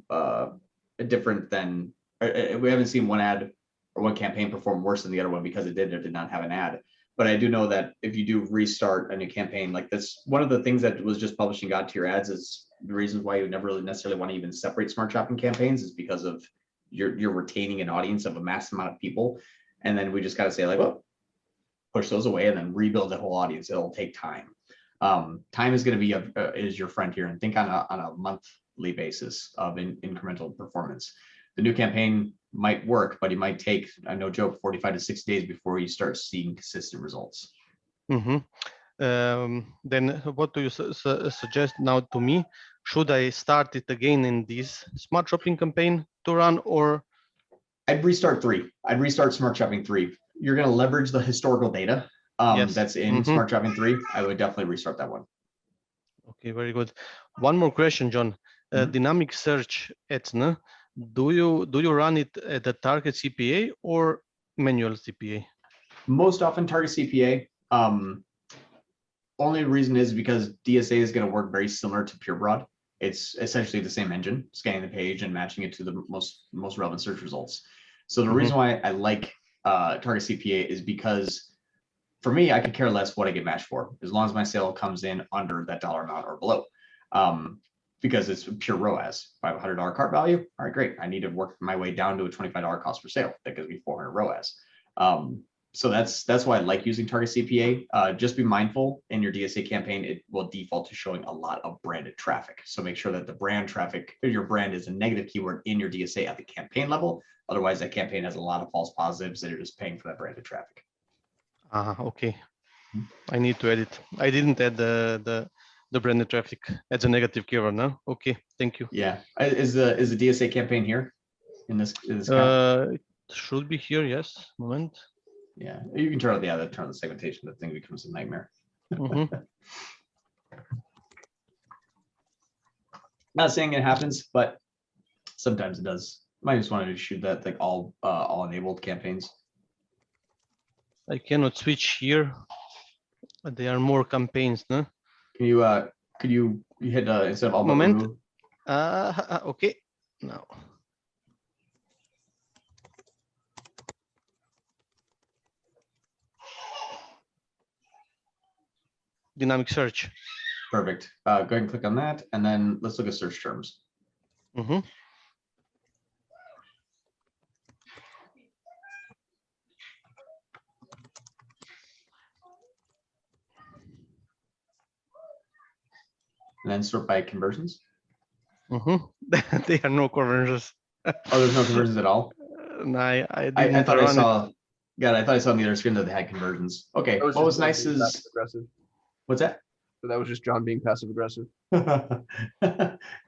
C: different than we haven't seen one ad or one campaign perform worse than the other one because it did or did not have an ad. But I do know that if you do restart a new campaign like this, one of the things that was just published and got to your ads is the reasons why you would never really necessarily want to even separate smart shopping campaigns is because of you're retaining an audience of a massive amount of people. And then we just got to say like, well, push those away and then rebuild the whole audience. It'll take time. Time is going to be is your friend here, and think on a monthly basis of incremental performance. The new campaign might work, but it might take, no joke, 45 to 60 days before you start seeing consistent results.
F: Then what do you suggest now to me? Should I start it again in this smart shopping campaign to run, or?
C: I'd restart 3. I'd restart Smart Shopping 3. You're going to leverage the historical data
F: Yes.
C: that's in Smart Shopping 3. I would definitely restart that one.
F: Okay, very good. One more question, John. Dynamic search ads, no? Do you run it at the target CPA or manual CPA?
C: Most often target CPA. Only reason is because DSA is going to work very similar to Pure Broad. It's essentially the same engine, scanning the page and matching it to the most relevant search results. So the reason why I like target CPA is because for me, I could care less what I get matched for, as long as my sale comes in under that dollar amount or below. Because it's pure ROAS. If I have a $100 cart value, all right, great. I need to work my way down to a $25 cost per sale. That gives me 400 ROAS. So that's why I like using target CPA. Just be mindful in your DSA campaign, it will default to showing a lot of branded traffic. So make sure that the brand traffic, your brand is a negative keyword in your DSA at the campaign level. Otherwise, that campaign has a lot of false positives that are just paying for that branded traffic.
F: Okay. I need to edit. I didn't add the branded traffic as a negative keyword, no? Okay, thank you.
C: Yeah. Is the DSA campaign here in this account?
F: It should be here, yes. Moment.
C: Yeah, you can turn on the segmentation. That thing becomes a nightmare. Not saying it happens, but sometimes it does. Might just wanted to shoot that like all enabled campaigns.
F: I cannot switch here, but there are more campaigns, no?
C: Can you could you hit instead of all but
F: Moment.
C: remove?
F: Okay, now. Dynamic search.
C: Perfect. Go ahead and click on that, and then let's look at search terms. And then sort by conversions.
F: There are no conversions.
C: Oh, there's no conversions at all.
F: No, I
C: thought I saw. God, I thought I saw on the other screen that they had conversions. Okay. What was nice is what's that?
A: So that was just John being passive aggressive.
C: No,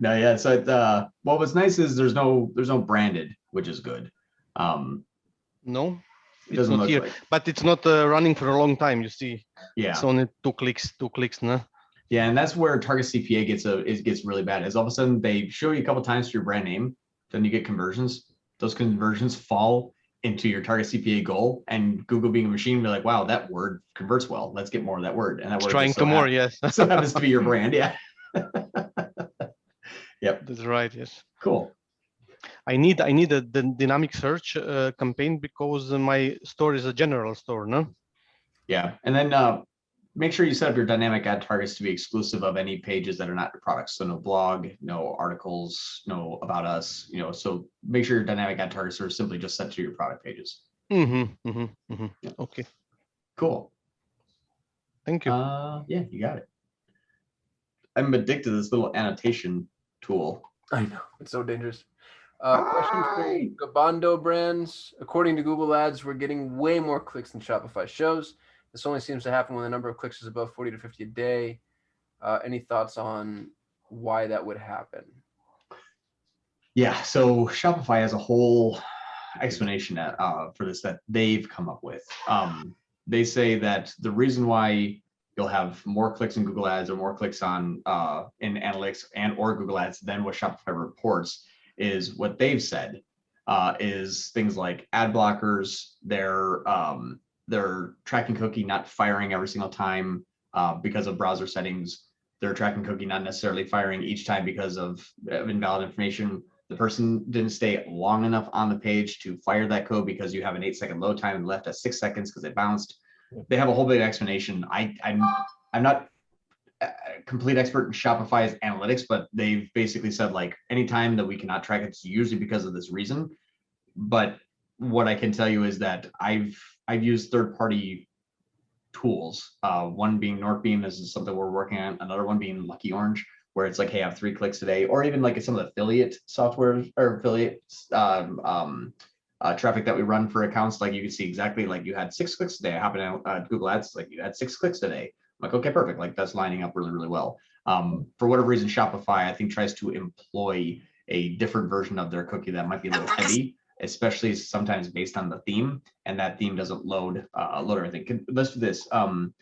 C: yeah. So what was nice is there's no branded, which is good.
F: No,
C: It
F: it's
C: doesn't
F: not
C: look
F: here,
C: like.
F: but it's not running for a long time. You see,
C: Yeah.
F: it's only two clicks, no?
C: Yeah, and that's where target CPA gets really bad. Is all of a sudden they show you a couple times for your brand name, then you get conversions. Those conversions fall into your target CPA goal, and Google, being a machine, be like, wow, that word converts well. Let's get more of that word. And that word
F: Trying to more, yes.
C: So happens to be your brand, yeah. Yep.
F: That's right. Yes.
C: Cool.
F: I need the dynamic search campaign because my store is a general store, no?
C: Yeah, and then make sure you set up your dynamic ad targets to be exclusive of any pages that are not your products. So no blog, no articles, no about us, so make sure your dynamic ad targets are simply just set to your product pages.
F: Yeah. Okay.
C: Cool.
F: Thank you.
C: Yeah, you got it. I'm addicted to this little annotation tool.
A: I know, it's so dangerous. Question from Gabando Brands. According to Google Ads, we're getting way more clicks than Shopify shows. This only seems to happen when the number of clicks is above 40 to 50 a day. Any thoughts on why that would happen?
C: Yeah, so Shopify has a whole explanation for this that they've come up with. They say that the reason why you'll have more clicks in Google Ads or more clicks on in analytics and or Google Ads than what Shopify reports is what they've said is things like ad blockers, their tracking cookie not firing every single time because of browser settings, their tracking cookie not necessarily firing each time because of invalid information. The person didn't stay long enough on the page to fire that code because you have an 8-second load time and left at 6 seconds because it bounced. they have a whole big explanation. I'm not a complete expert in Shopify's analytics, but they've basically said like anytime that we cannot track it, it's usually because of this reason. But what I can tell you is that I've used third-party tools. One being Northbeam, this is something we're working on. Another one being Lucky Orange, where it's like, hey, I have 3 clicks today, or even like some of the affiliate software or affiliate traffic that we run for accounts. Like you can see exactly like you had 6 clicks today. I happen to Google Ads, like you had 6 clicks today. I'm like, okay, perfect. Like that's lining up really, really well. For whatever reason, Shopify, I think, tries to employ a different version of their cookie that might be a little heavy, especially sometimes based on the theme, and that theme doesn't load everything. Let's do this. And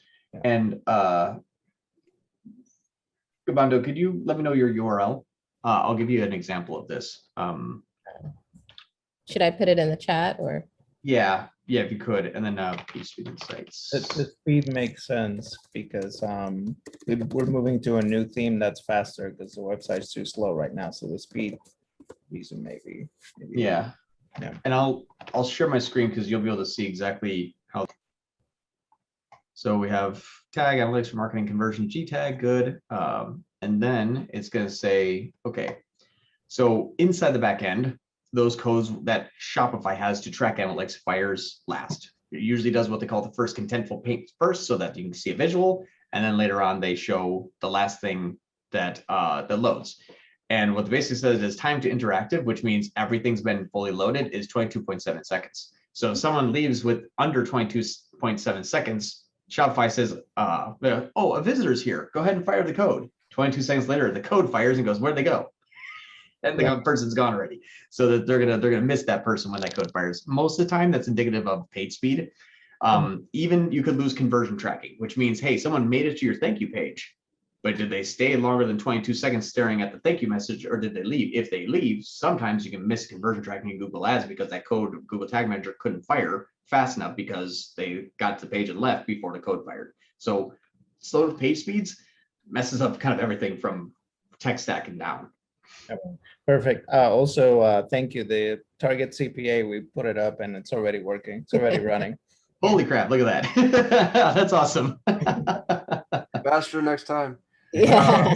C: Gabando, could you let me know your URL? I'll give you an example of this.
E: Should I put it in the chat or?
C: Yeah, if you could, and then PageSpeed Insights.
G: The speed makes sense because we're moving to a new theme that's faster because the website's too slow right now. So the speed reason maybe.
C: Yeah. And I'll share my screen because you'll be able to see exactly how. So we have tag analytics for marketing conversion, G tag, good. And then it's going to say, okay, so inside the back end, those codes that Shopify has to track analytics fires last. It usually does what they call the first contentful paint first, so that you can see a visual, and then later on they show the last thing that that loads. And what basically says is time to interactive, which means everything's been fully loaded, is 22.7 seconds. So if someone leaves with under 22.7 seconds, Shopify says, oh, a visitor's here. Go ahead and fire the code. 22 seconds later, the code fires and goes, where'd they go? And the person's gone already. So that they're gonna miss that person when that code fires. Most of the time, that's indicative of page speed. Even you could lose conversion tracking, which means, hey, someone made it to your thank you page, but did they stay longer than 22 seconds staring at the thank you message, or did they leave? If they leave, sometimes you can miss conversion tracking in Google Ads because that code Google Tag Manager couldn't fire fast enough because they got to the page and left before the code fired. So slow page speeds messes up kind of everything from tech stack and down.
G: Perfect. Also, thank you. The target CPA, we put it up and it's already working. It's already running.
C: Holy crap, look at that. That's awesome.
A: Faster next time.
E: Yeah.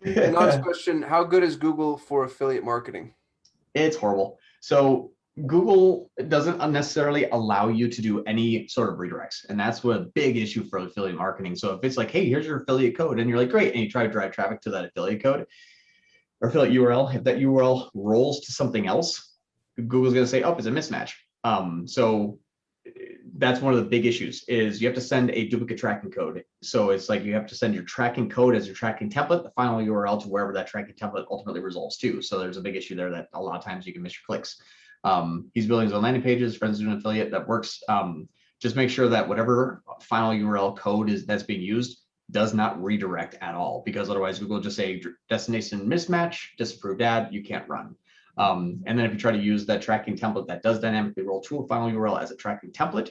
A: Next question, how good is Google for affiliate marketing?
C: It's horrible. So Google doesn't necessarily allow you to do any sort of redirects. And that's what a big issue for affiliate marketing. So if it's like, hey, here's your affiliate code, and you're like, great, and you try to drive traffic to that affiliate code or affiliate URL, if that URL rolls to something else, Google's going to say, oh, it's a mismatch. So that's one of the big issues is you have to send a duplicate tracking code. So it's like you have to send your tracking code as your tracking template, the final URL to wherever that tracking template ultimately resolves to. So there's a big issue there that a lot of times you can miss your clicks. He's building his own landing pages, friends doing an affiliate that works. Just make sure that whatever final URL code that's being used does not redirect at all, because otherwise Google will just say destination mismatch, disapproved ad, you can't run. And then if you try to use that tracking template that does dynamically roll to a final URL as a tracking template,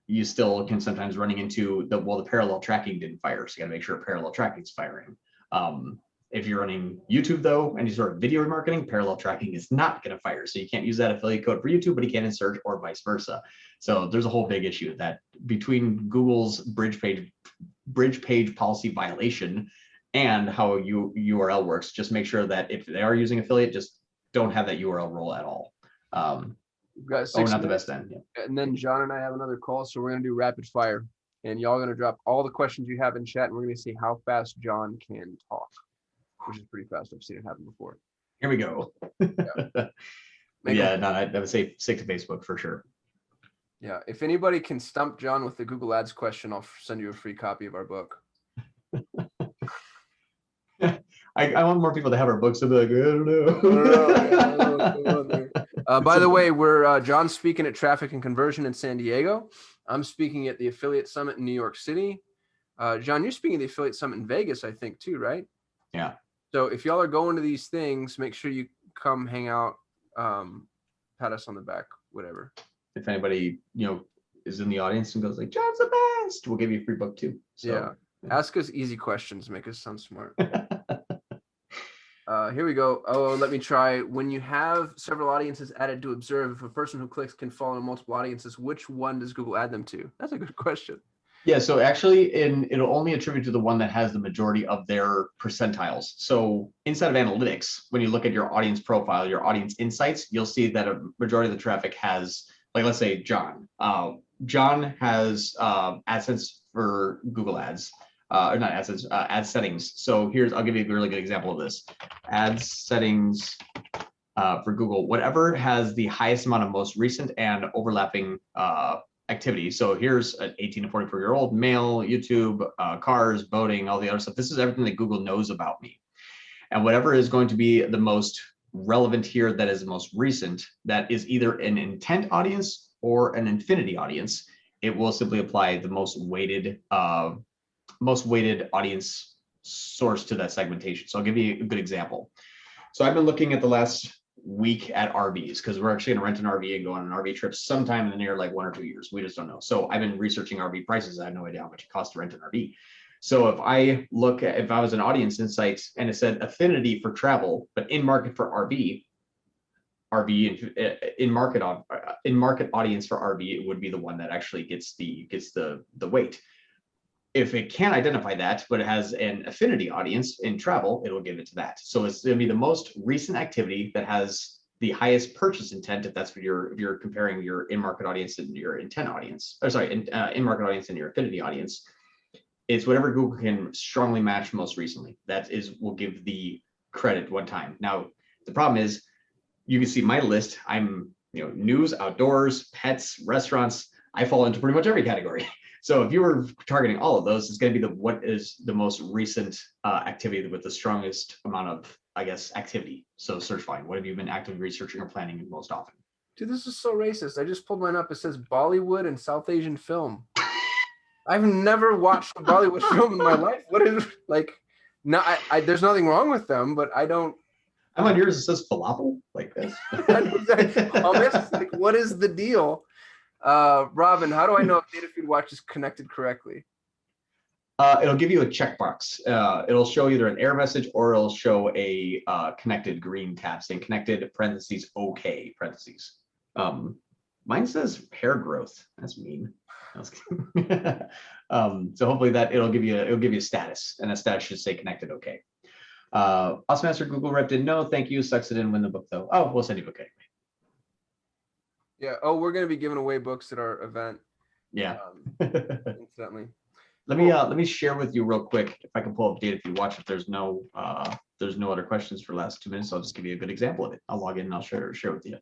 C: you still can sometimes running into the parallel tracking didn't fire. So you got to make sure parallel tracking is firing. If you're running YouTube though, any sort of video remarketing, parallel tracking is not going to fire. So you can't use that affiliate code for YouTube, but you can in search or vice versa. So there's a whole big issue that between Google's bridge page policy violation and how URL works, just make sure that if they are using affiliate, just don't have that URL roll at all.
A: We've got 6
C: not the
A: minutes,
C: best then. Yeah.
A: and then John and I have another call, so we're gonna do rapid fire, and y'all gonna drop all the questions you have in chat, and we're gonna see how fast John can talk, which is pretty fast. I've seen it happen before.
C: Here we go. Yeah, no, I would say stick to Facebook for sure.
A: Yeah, if anybody can stump John with the Google Ads question, I'll send you a free copy of our book.
C: I want more people to have our books and be like, I don't know.
A: By the way, we're John's speaking at Traffic and Conversion in San Diego. I'm speaking at the Affiliate Summit in New York City. John, you're speaking at the Affiliate Summit in Vegas, I think, too, right?
C: Yeah.
A: So if y'all are going to these things, make sure you come hang out, pat us on the back, whatever.
C: If anybody, is in the audience and goes like, John's the best, we'll give you a free book too. So,
A: yeah. Ask us easy questions, make us sound smart. Here we go. Oh, let me try. When you have several audiences added to observe, if a person who clicks can follow multiple audiences, which one does Google add them to? That's a good question.
C: Yeah, so actually it'll only attribute to the one that has the majority of their percentiles. So inside of analytics, when you look at your audience profile, your audience insights, you'll see that a majority of the traffic has, like, let's say John. John has AdSense for Google Ads, or not AdSense, ad settings. So I'll give you a really good example of this. Ad settings for Google, whatever has the highest amount of most recent and overlapping activity. So here's an 18 to 44-year-old male, YouTube, cars, boating, all the other stuff. This is everything that Google knows about me. And whatever is going to be the most relevant here, that is the most recent, that is either an intent audience or an infinity audience, it will simply apply the most weighted audience source to that segmentation. So I'll give you a good example. So I've been looking at the last week at RVs, because we're actually going to rent an RV and go on an RV trip sometime in the near, like 1 or 2 years. We just don't know. So I've been researching RV prices. I have no idea how much it costs to rent an RV. So if I was an audience insights and it said affinity for travel, but in market for RV in market audience for RV, it would be the one that actually gets the weight. If it can't identify that, but it has an affinity audience in travel, it'll give it to that. So it's going to be the most recent activity that has the highest purchase intent. If that's what if you're comparing your in-market audience and your intent audience, or sorry, in-market audience and your affinity audience, it's whatever Google can strongly match most recently. Will give the credit one time. Now, the problem is, you can see my list. I'm, news, outdoors, pets, restaurants. I fall into pretty much every category. So if you were targeting all of those, it's going to be what is the most recent activity with the strongest amount of, I guess, activity. So search volume. What have you been actively researching or planning most often?
A: Dude, this is so racist. I just pulled mine up. It says Bollywood and South Asian film. I've never watched a Bollywood film in my life. What is, like, no, there's nothing wrong with them, but I don't.
C: I'm on yours. It says falafel like this.
A: Hummus? Like, what is the deal? Robin, how do I know if data feed watch is connected correctly?
C: It'll give you a checkbox. It'll show either an error message or it'll show a connected green tab saying connected parentheses okay parentheses. Mine says hair growth. That's mean. So hopefully that it'll give you a status, and a status should say connected okay. Awesome answer. Google rep didn't know. Thank you. Sucks it didn't win the book though. Oh, we'll send you a book anyway.
A: Yeah. Oh, we're going to be giving away books at our event.
C: Yeah.
A: Incidentally.
C: Let me share with you real quick, if I can pull up data if you watch. If there's no other questions for the last 2 minutes, I'll just give you a good example of it. I'll log in and I'll share with you.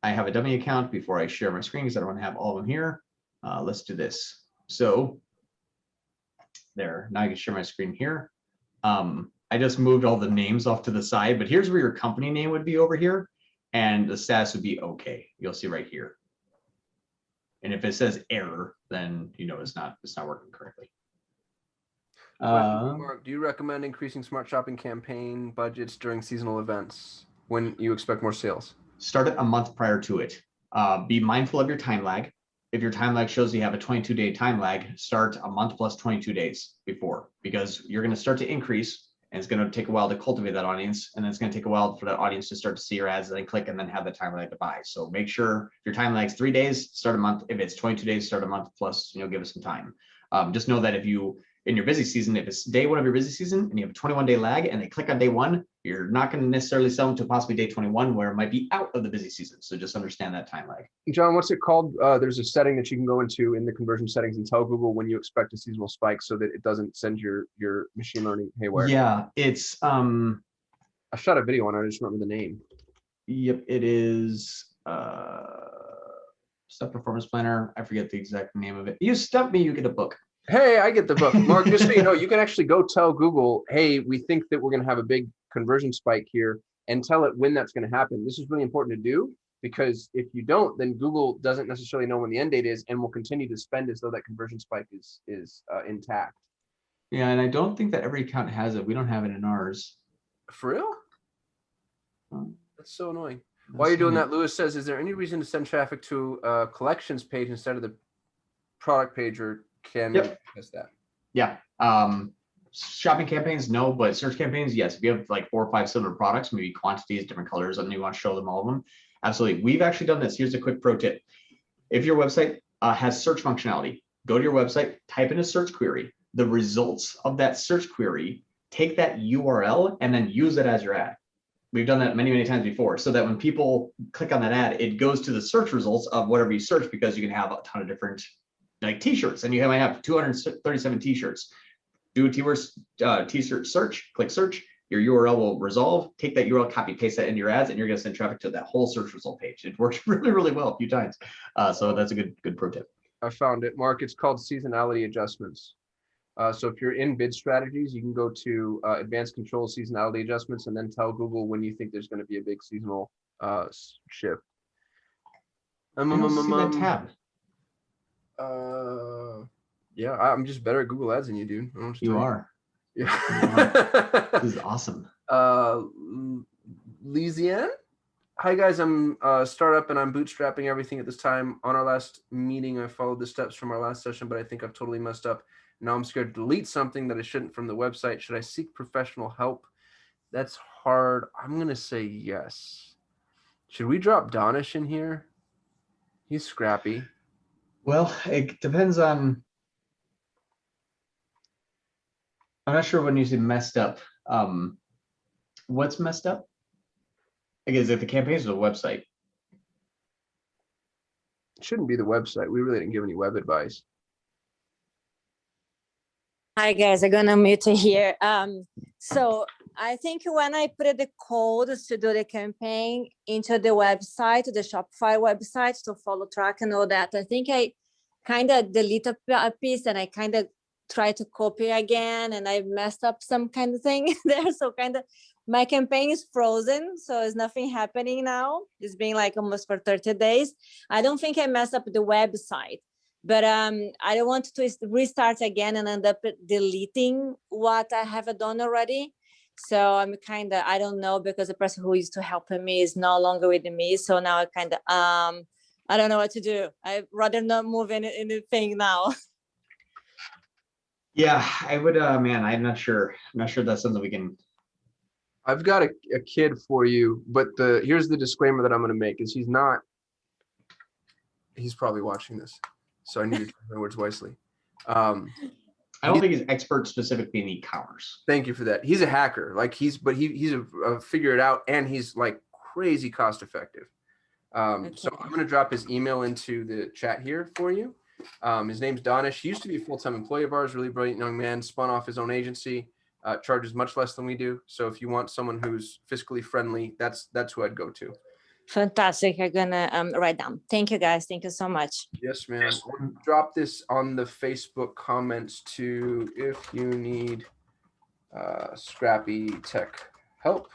C: I have a dummy account before I share my screen because I don't want to have all of them here. Let's do this. So there, now I can share my screen here. I just moved all the names off to the side, but here's where your company name would be over here, and the status would be okay. You'll see right here. And if it says error, then it's not working correctly.
A: Mark, do you recommend increasing smart shopping campaign budgets during seasonal events when you expect more sales?
C: Start it a month prior to it. Be mindful of your time lag. If your time lag shows you have a 22-day time lag, start a month plus 22 days before, because you're going to start to increase, and it's going to take a while to cultivate that audience, and then it's going to take a while for that audience to start to see your ads, and then click, and then have the time lag to buy. So make sure if your time lag's 3 days, start a month. If it's 22 days, start a month plus, give us some time. Just know that if you, in your busy season, if it's day 1 of your busy season and you have a 21-day lag and they click on day 1, you're not going to necessarily sell them to possibly day 21 where it might be out of the busy season. So just understand that time lag.
A: John, what's it called? There's a setting that you can go into in the conversion settings and tell Google when you expect a seasonal spike so that it doesn't send your machine learning haywire.
C: Yeah, it's
A: I shot a video on it. I just remember the name.
C: Yep, it is Step Performance Planner. I forget the exact name of it. You stump me, you get a book.
A: Hey, I get the book. Mark, just so you know, you can actually go tell Google, hey, we think that we're going to have a big conversion spike here, and tell it when that's going to happen. This is really important to do, because if you don't, then Google doesn't necessarily know when the end date is and will continue to spend as though that conversion spike is intact.
C: Yeah, and I don't think that every account has it. We don't have it in ours.
A: For real? That's so annoying. While you're doing that, Lewis says, is there any reason to send traffic to a collections page instead of the product page, or can we test that?
C: Yeah. shopping campaigns, no, but search campaigns, yes. If you have like 4 or 5 similar products, maybe quantities, different colors, and you want to show them all of them, absolutely. We've actually done this. Here's a quick pro tip. If your website has search functionality, go to your website, type in a search query. The results of that search query, take that URL and then use it as your ad. We've done that many, many times before, so that when people click on that ad, it goes to the search results of whatever you search, because you can have a ton of different like t-shirts, and you might have 237 t-shirts. Do a t-shirt search, click search, your URL will resolve, take that URL, copy, paste that into your ads, and you're gonna send traffic to that whole search result page. It works really, really well a few times. So that's a good pro tip.
A: I found it, Mark. It's called seasonality adjustments. So if you're in bid strategies, you can go to advanced control seasonality adjustments and then tell Google when you think there's going to be a big seasonal shift.
C: I don't see that tab.
A: Yeah, I'm just better at Google Ads than you, dude. I don't know what to
C: You
A: tell
C: are.
A: Yeah.
C: This is awesome.
A: Lisiane? Hi guys, I'm a startup and I'm bootstrapping everything at this time. On our last meeting, I followed the steps from our last session, but I think I've totally messed up. Now I'm scared to delete something that I shouldn't from the website. Should I seek professional help? That's hard. I'm going to say yes. Should we drop Donish in here? He's scrappy.
C: Well, it depends on, I'm not sure when you say messed up. What's messed up? I guess if the campaigns or the website.
A: It shouldn't be the website. We really didn't give any web advice.
H: Hi guys, I'm gonna mute here. So I think when I put the code to do the campaign into the website, the Shopify website to follow track and all that, I think I kind of deleted a piece and I kind of tried to copy again and I messed up some kind of thing there. So kind of my campaign is frozen. So it's nothing happening now. It's been like almost for 30 days. I don't think I messed up the website. But I don't want to restart again and end up deleting what I have done already. So I'm kind of, I don't know, because the person who used to help me is no longer with me. So now I kind of, I don't know what to do. I'd rather not move anything now.
C: Yeah, I would, man, I'm not sure. I'm not sure that's something we can.
A: I've got a kid for you, but here's the disclaimer that I'm going to make is he's probably watching this. So I need to choose my words wisely.
C: I don't think he's expert specifically in e-commerce.
A: Thank you for that. He's a hacker. Like he's a figure it out, and he's like crazy cost effective.
H: Okay.
A: So I'm going to drop his email into the chat here for you. His name's Donish. He used to be a full-time employee of ours, really brilliant young man, spun off his own agency, charges much less than we do. So if you want someone who's fiscally friendly, that's who I'd go to.
H: Fantastic. I'm gonna write down. Thank you guys. Thank you so much.
A: Yes, ma'am. Drop this on the Facebook comments too if you need scrappy tech help.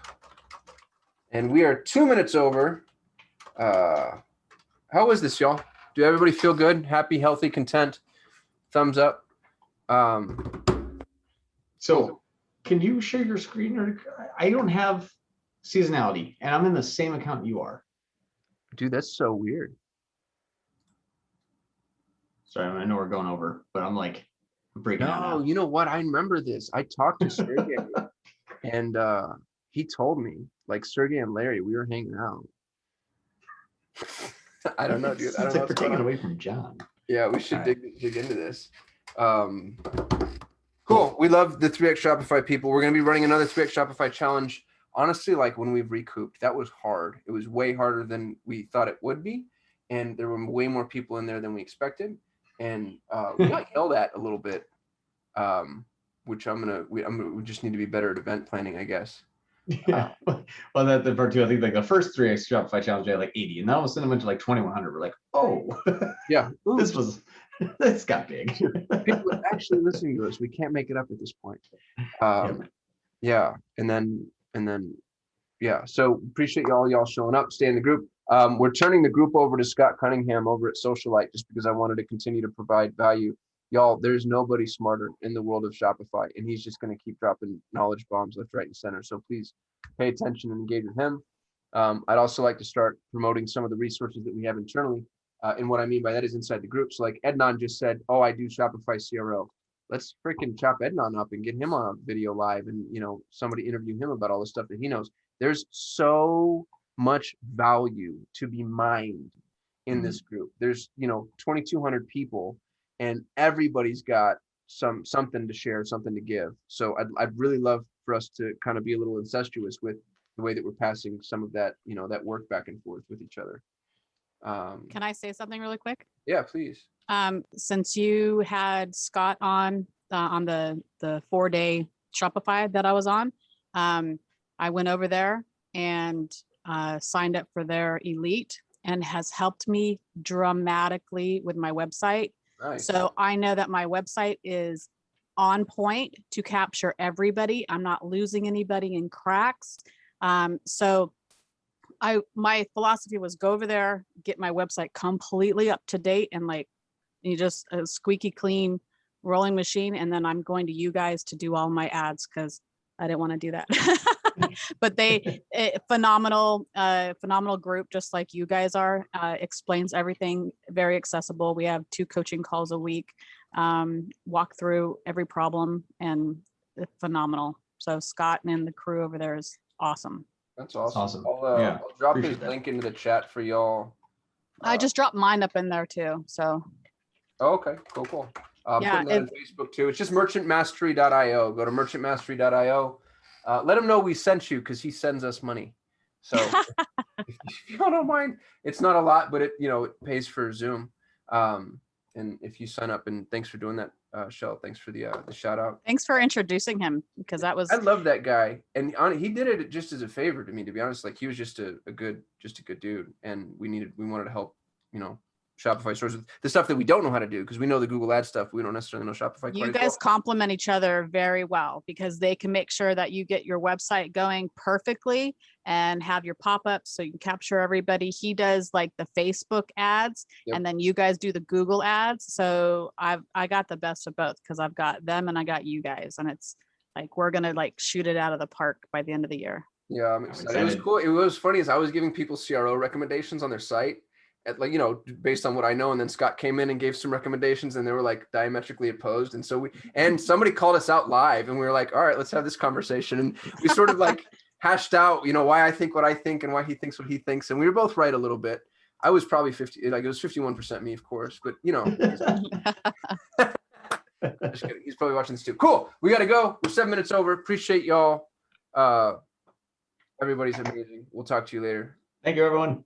A: And we are 2 minutes over. How is this, y'all? Do everybody feel good, happy, healthy, content? Thumbs up.
C: So can you share your screen? Or I don't have seasonality and I'm in the same account you are.
A: Dude, that's so weird.
C: Sorry, I know we're going over, but I'm like breaking out now.
A: No, you know what? I remember this. I talked to Sergey and he told me, like Sergey and Larry, we were hanging out. I don't know, dude.
C: It's
A: I don't
C: like
A: know
C: we're
A: what's
C: taking
A: going
C: it
A: on.
C: away from John.
A: Yeah, we should
C: All right.
A: dig into this. Cool. We love the 3x Shopify people. We're going to be running another 3x Shopify challenge. Honestly, like when we've recouped, that was hard. It was way harder than we thought it would be. And there were way more people in there than we expected. And we got yelled at a little bit, which we just need to be better at event planning, I guess.
C: Yeah. Well, that the part two, I think like the first 3x Shopify challenge, I had like 80, and now all of a sudden it went to like 2,100. We're like, oh,
A: Yeah.
C: this got big.
A: People are actually listening to us. We can't make it up at this point. Yeah. And then, yeah. So appreciate y'all showing up, stay in the group. We're turning the group over to Scott Cunningham over at Socialite just because I wanted to continue to provide value. Y'all, there's nobody smarter in the world of Shopify, and he's just going to keep dropping knowledge bombs left, right, and center. So please pay attention and engage with him. I'd also like to start promoting some of the resources that we have internally. And what I mean by that is inside the group. So like Ednan just said, oh, I do Shopify CRO. let's freaking chop Ednon up and get him on a video live and, you know, somebody interview him about all the stuff that he knows. There's so much value to be mined in this group. There's, you know, 2,200 people and everybody's got something to share, something to give. So I'd really love for us to kind of be a little incestuous with the way that we're passing some of that, you know, that work back and forth with each other.
I: Can I say something really quick?
A: Yeah, please.
I: Since you had Scott on the 4-day Shopify that I was on, I went over there and signed up for their elite, and has helped me dramatically with my website.
A: Nice.
I: So I know that my website is on point to capture everybody. I'm not losing anybody in cracks. So my philosophy was go over there, get my website completely up to date, and like you just a squeaky clean rolling machine. And then I'm going to you guys to do all my ads because I didn't want to do that. But phenomenal group, just like you guys are, explains everything, very accessible. We have 2 coaching calls a week, walk through every problem, and phenomenal. So Scott and the crew over there is awesome.
A: That's awesome.
C: Awesome.
A: I'll drop his
C: appreciate that.
A: link into the chat for y'all.
I: I just dropped mine up in there too. So
A: Oh, okay, cool.
I: Yeah,
A: Putting that on Facebook too. It's just merchantmastery.io. Go to merchantmastery.io. Let him know we sent you because he sends us money. So if you don't mind, it's not a lot, but it pays for Zoom. And if you sign up, and thanks for doing that, Shell. Thanks for the shout out.
I: thanks for introducing him, because that was
A: I love that guy, and he did it just as a favor to me. To be honest, like he was just a good dude, and we wanted to help, Shopify stores with the stuff that we don't know how to do, because we know the Google ad stuff. We don't necessarily know Shopify.
I: you guys complement each other very well, because they can make sure that you get your website going perfectly and have your pop-ups so you can capture everybody. He does like the Facebook ads,
A: Yep.
I: and then you guys do the Google ads. So I got the best of both, because I've got them and I got you guys, and it's like we're gonna like shoot it out of the park by the end of the year.
A: Yeah, I'm excited. It was cool. It was funny as I was giving people CRO recommendations on their site, at based on what I know, and then Scott came in and gave some recommendations, and they were like diametrically opposed. And so somebody called us out live, and we were like, all right, let's have this conversation. And we sort of like hashed out, why I think what I think and why he thinks what he thinks. And we were both right a little bit. I was probably 50, like it was 51% me, of course, but just kidding. He's probably watching this too. Cool. We got to go. We're 7 minutes over. Appreciate y'all. Everybody's amazing. We'll talk to you later.
C: Thank you, everyone.